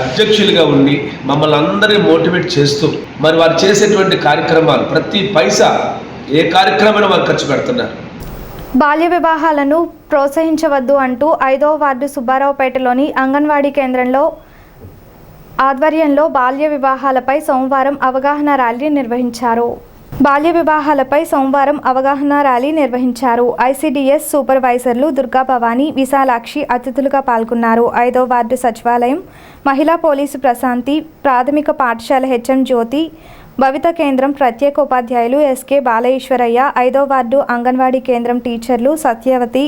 అధ్యక్షులుగా ఉండి మమ్మల్ని అందరినీ మోటివేట్ చేస్తూ మరి వారు చేసేటువంటి కార్యక్రమాలు ప్రతి పైసా ఏ కార్యక్రమమైనా వారు ఖర్చు పెడుతున్నారు. బాల్య వివాహాలను ప్రోత్సహించవద్దు అంటూ 5వ వార్డు సుబ్బారావుపేటలోని అంగన్వాడీ కేంద్రంలో ఆధ్వర్యంలో బాల్య వివాహాలపై సోమవారం అవగాహన ర్యాలీ నిర్వహించారు. ఐసీడీఎస్ సూపర్వైజర్లు దుర్గా భవానీ, విశాలాక్షి అతిథులుగా పాల్గొన్నారు. 5వ వార్డు సచివాలయం, మహిళా పోలీసు ప్రశాంతి, ప్రాథమిక పాఠశాల హెచ్ఎం జ్యోతి, భవిత కేంద్రం ప్రత్యేక ఉపాధ్యాయులు ఎస్కే బాలఈశ్వరయ్య, 5వ వార్డు అంగన్వాడీ కేంద్రం టీచర్లు సత్యవతి,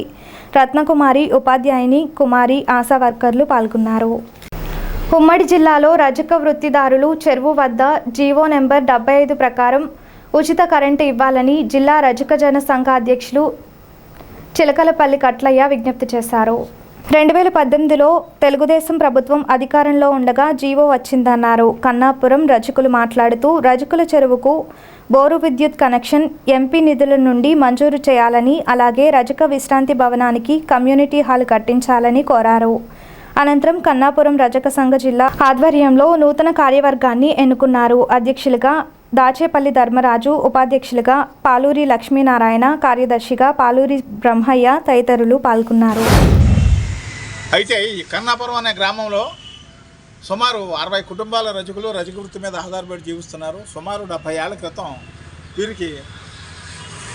రత్నకుమారి, ఉపాధ్యాయుని కుమారి, ఆశా వర్కర్లు పాల్గొన్నారు. ఉమ్మడి జిల్లాలో రజక వృత్తిదారులు చెరువు వద్ద జీవో నెంబర్ 75 ప్రకారం ఉచిత కరెంటు ఇవ్వాలని జిల్లా రజక జన సంఘ అధ్యక్షులు చిలకలపల్లి కట్లయ్య విజ్ఞప్తి చేశారు. 2018లో తెలుగుదేశం ప్రభుత్వం అధికారంలో ఉండగా జీవో వచ్చిందన్నారు. కన్నాపురం రజకులు మాట్లాడుతూ రజకుల చెరువుకు బోరు విద్యుత్ కనెక్షన్ ఎంపీ నిధుల నుండి మంజూరు చేయాలని, అలాగే రజక విశ్రాంతి భవనానికి కమ్యూనిటీ హాల్ కట్టించాలని కోరారు. అనంతరం కన్నాపురం రజక సంఘ జిల్లా ఆధ్వర్యంలో నూతన కార్యవర్గాన్ని ఎన్నుకున్నారు. అధ్యక్షులుగా దాచేపల్లి ధర్మరాజు, ఉపాధ్యక్షులుగా పాలూరి లక్ష్మీనారాయణ, కార్యదర్శిగా పాలూరి బ్రహ్మయ్య తదితరులు పాల్గొన్నారు. అయితే ఈ కన్నాపురం అనే గ్రామంలో సుమారు 60 కుటుంబాల రజకులు రజక వృత్తి మీద ఆధారపడి జీవిస్తున్నారు. సుమారు 70 ఏళ్ల క్రితం వీరికి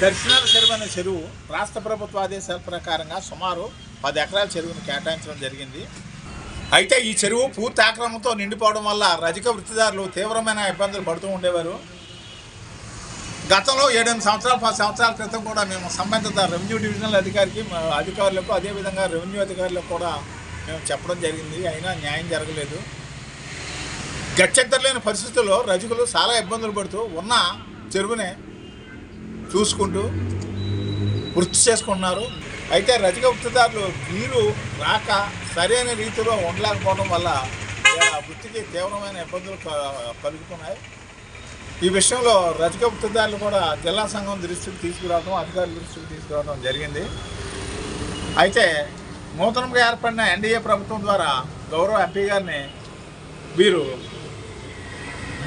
దర్శనాల చెరువు అనే చెరువు రాష్ట్ర ప్రభుత్వ ఆదేశాల ప్రకారంగా సుమారు 10 ఎకరాల చెరువును కేటాయించడం జరిగింది. అయితే ఈ చెరువు పూర్తి ఆక్రమణతో నిండిపోవడం వల్ల రజక వృత్తిదారులు తీవ్రమైన ఇబ్బందులు పడుతూ ఉండేవారు. గతంలో 7-8 సంవత్సరాలు 10 సంవత్సరాల క్రితం కూడా మేము సంబంధిత రెవెన్యూ డివిజనల్ అధికారులకు అదేవిధంగా రెవెన్యూ అధికారులకు కూడా మేము చెప్పడం జరిగింది. అయినా న్యాయం జరగలేదు. గత్యంతరం లేని పరిస్థితుల్లో రజకులు చాలా ఇబ్బందులు పడుతూ ఉన్న చెరువునే చూసుకుంటూ వృత్తి చేసుకుంటున్నారు. అయితే రజక వృత్తిదారులు నీరు రాక సరైన రీతిలో ఉండలేకపోవడం వల్ల వృత్తికి తీవ్రమైన ఇబ్బందులు కలుగుతున్నాయి. ఈ విషయంలో రజక వృత్తిదారులు కూడా జిల్లా సంఘం దృష్టికి తీసుకురావడం, అధికారుల దృష్టికి తీసుకురావడం జరిగింది. అయితే నూతనంగా ఏర్పడిన ఎన్డీఏ ప్రభుత్వం ద్వారా గౌరవ ఎంపీ గారిని వీరు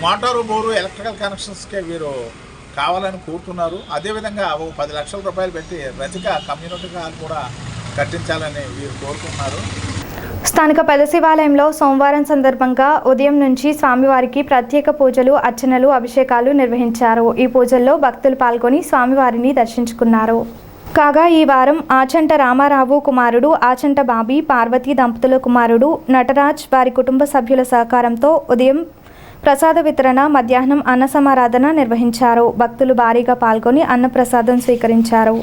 మోటారు బోరు ఎలక్ట్రికల్ కనెక్షన్స్కే వీరు కావాలని కోరుతున్నారు. అదేవిధంగా 10 లక్షల రూపాయలు పెట్టి రజక కమ్యూనిటీ హాల్ కూడా కట్టించాలని వీరు కోరుతున్నారు. స్థానిక పెద్ద శివాలయంలో సోమవారం సందర్భంగా ఉదయం నుంచి స్వామివారికి ప్రత్యేక పూజలు, అర్చనలు, అభిషేకాలు నిర్వహించారు. ఈ పూజల్లో భక్తులు పాల్గొని స్వామివారిని దర్శించుకున్నారు. కాగా ఈ వారం ఆచంట రామారావు కుమారుడు ఆచంట బాబీ పార్వతీ దంపతుల కుమారుడు నటరాజ్ వారి కుటుంబ సభ్యుల సహకారంతో ఉదయం ప్రసాద వితరణ, మధ్యాహ్నం అన్న సమారాధన నిర్వహించారు. భక్తులు భారీగా పాల్గొని అన్నప్రసాదం స్వీకరించారు.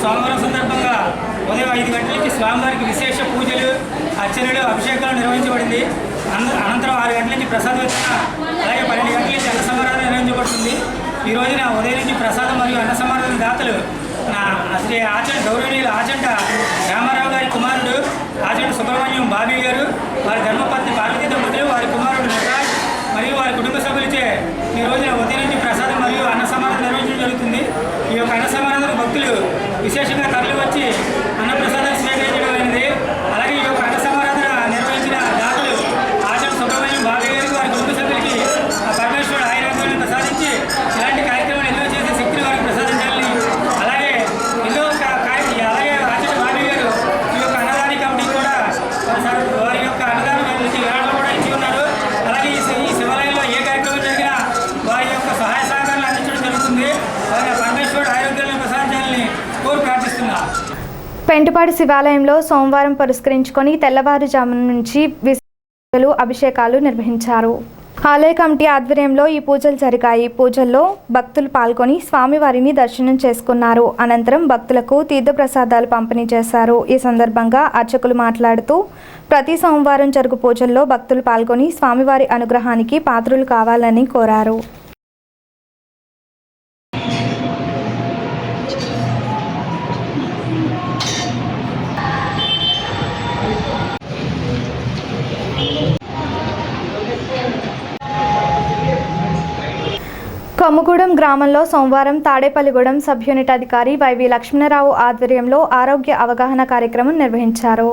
సోమవారం సందర్భంగా ఉదయం 5 గంటలకి స్వామివారికి విశేష పూజలు, అర్చనలు, అభిషేకాలు నిర్వహించబడింది. అనంతరం 6 గంటల నుంచి ప్రసాద వితరణ, అలాగే 12 గంటల నుంచి అన్న సమారాధన నిర్వహించబడుతుంది. ఈ రోజున ఉదయం నుంచి ప్రసాదం మరియు అన్న సమారాధన దాతలు శ్రీ గౌరవనీయులు ఆచంట రామారావు గారి కుమారుడు ఆచంట సుబ్రహ్మణ్యం బాబీ గారు, వారి ధర్మపత్ని పార్వతీ దంపతులు, వారి కుమారుడు నటరాజ్ మరియు వారి కుటుంబ సభ్యులచే ఈ రోజున ఉదయం నుంచి ప్రసాదం మరియు అన్న సమారాధన నిర్వహించడం జరుగుతుంది. ఈ యొక్క అన్న సమారాధన భక్తులు విశేషంగా తరలి వచ్చి అన్నప్రసాదాన్ని స్వీకరించడం అనేది. అలాగే ఈ యొక్క అన్న సమారాధన నిర్వహించిన దాతలు ఆచరణ సుబ్రహ్మణ్యం బాబీ గారికి, వారి కుటుంబ సభ్యులకి పరమేశ్వరుడు ఆయుర్వేదాన్ని ప్రసాదించి ఇలాంటి కార్యక్రమాలు ఎన్నో చేసే శక్తిని వారికి ప్రసాదించాలని, అలాగే అలాగే ఆచరణ బాబీ గారు ఈ యొక్క అన్నదాని కమిటీ కూడా వారి యొక్క అన్నదానం నుంచి విరాళాలు కూడా ఇచ్చి ఉన్నారు. అలాగే ఈ శివాలయంలో ఏ కార్యక్రమం జరిగినా వారి యొక్క సహాయ సహకారాలు అందించడం జరుగుతుంది. అలాగే పరమేశ్వరుడు ఆరోగ్యాలను ప్రసాదించాలని కోరి ప్రార్థిస్తున్నారు. పెంటపాడు శివాలయంలో సోమవారం పురస్కరించుకొని తెల్లవారుజామున నుంచి పూజలు, అభిషేకాలు నిర్వహించారు. ఆలయ కమిటీ ఆధ్వర్యంలో ఈ పూజలు జరిగాయి. పూజల్లో భక్తులు పాల్గొని స్వామివారిని దర్శనం చేసుకున్నారు. అనంతరం భక్తులకు తీర్థప్రసాదాలు పంపిణీ చేశారు. ఈ సందర్భంగా అర్చకులు మాట్లాడుతూ ప్రతి సోమవారం జరుగు పూజల్లో భక్తులు పాల్గొని స్వామివారి అనుగ్రహానికి పాత్రులు కావాలని కోరారు. కొమ్మగూడెం గ్రామంలో సోమవారం తాడేపల్లిగూడెం సబ్ యూనిట్ అధికారి వైవి లక్ష్మణరావు ఆధ్వర్యంలో ఆరోగ్య అవగాహన కార్యక్రమం నిర్వహించారు.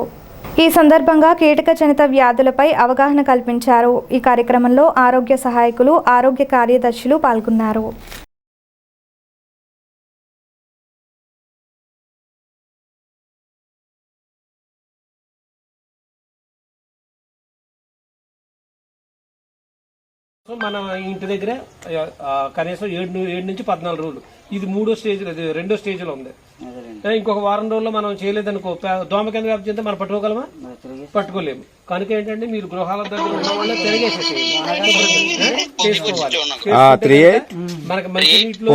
ఈ సందర్భంగా కీటకజనిత వ్యాధులపై అవగాహన కల్పించారు. ఈ కార్యక్రమంలో ఆరోగ్య సహాయకులు, ఆరోగ్య కార్యదర్శులు పాల్గొన్నారు. మన ఇంటి దగ్గర కనీసం 7 నుంచి 14 రోజులు, ఇది 3వ స్టేజ్, 2వ స్టేజ్లో ఉంది. ఇంకొక వారం రోజుల్లో మనం చేయలేదనుకో దోమ కింద వ్యాప్తి చెందితే మనం పట్టుకోగలమా? పట్టుకోలేము. కనుక ఏంటంటే మీరు గృహాల దగ్గర ఉన్న వాళ్ళ తిరిగేసేసి చేసుకోవాలి. మనకి మంచినీటిలో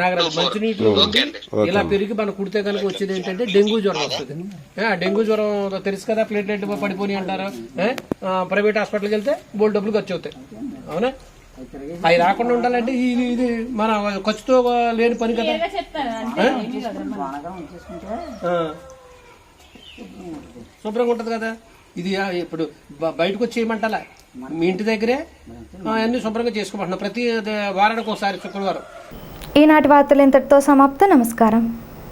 నాగరాజు మంచినీటిలో ఇలా పెరిగి మనం కుడితే కనుక వచ్చేది ఏంటంటే డెంగ్యూ జ్వరం వస్తుంది. ఆ డెంగ్యూ జ్వరం తెలుసు కదా, ప్లేట్లెట్ పడిపోయి అంటారు. ప్రైవేట్ హాస్పిటల్కి వెళ్తే బోల్డ్ డబ్బులు ఖర్చు అవుతాయి. అవునా? అవి రాకుండా ఉండాలంటే ఇది మన ఖర్చుతో లేని పని కదా. శుభ్రంగా ఉంటది కదా. ఇది ఇప్పుడు బయటకు వచ్చి చేయమంటారా? మీ ఇంటి దగ్గరే అన్ని శుభ్రంగా చేసుకోమంటున్నా ప్రతి వారానికి ఒకసారి శుక్రవారం. ఈనాటి వార్తలు ఇంతటితో సమాప్తం. నమస్కారం.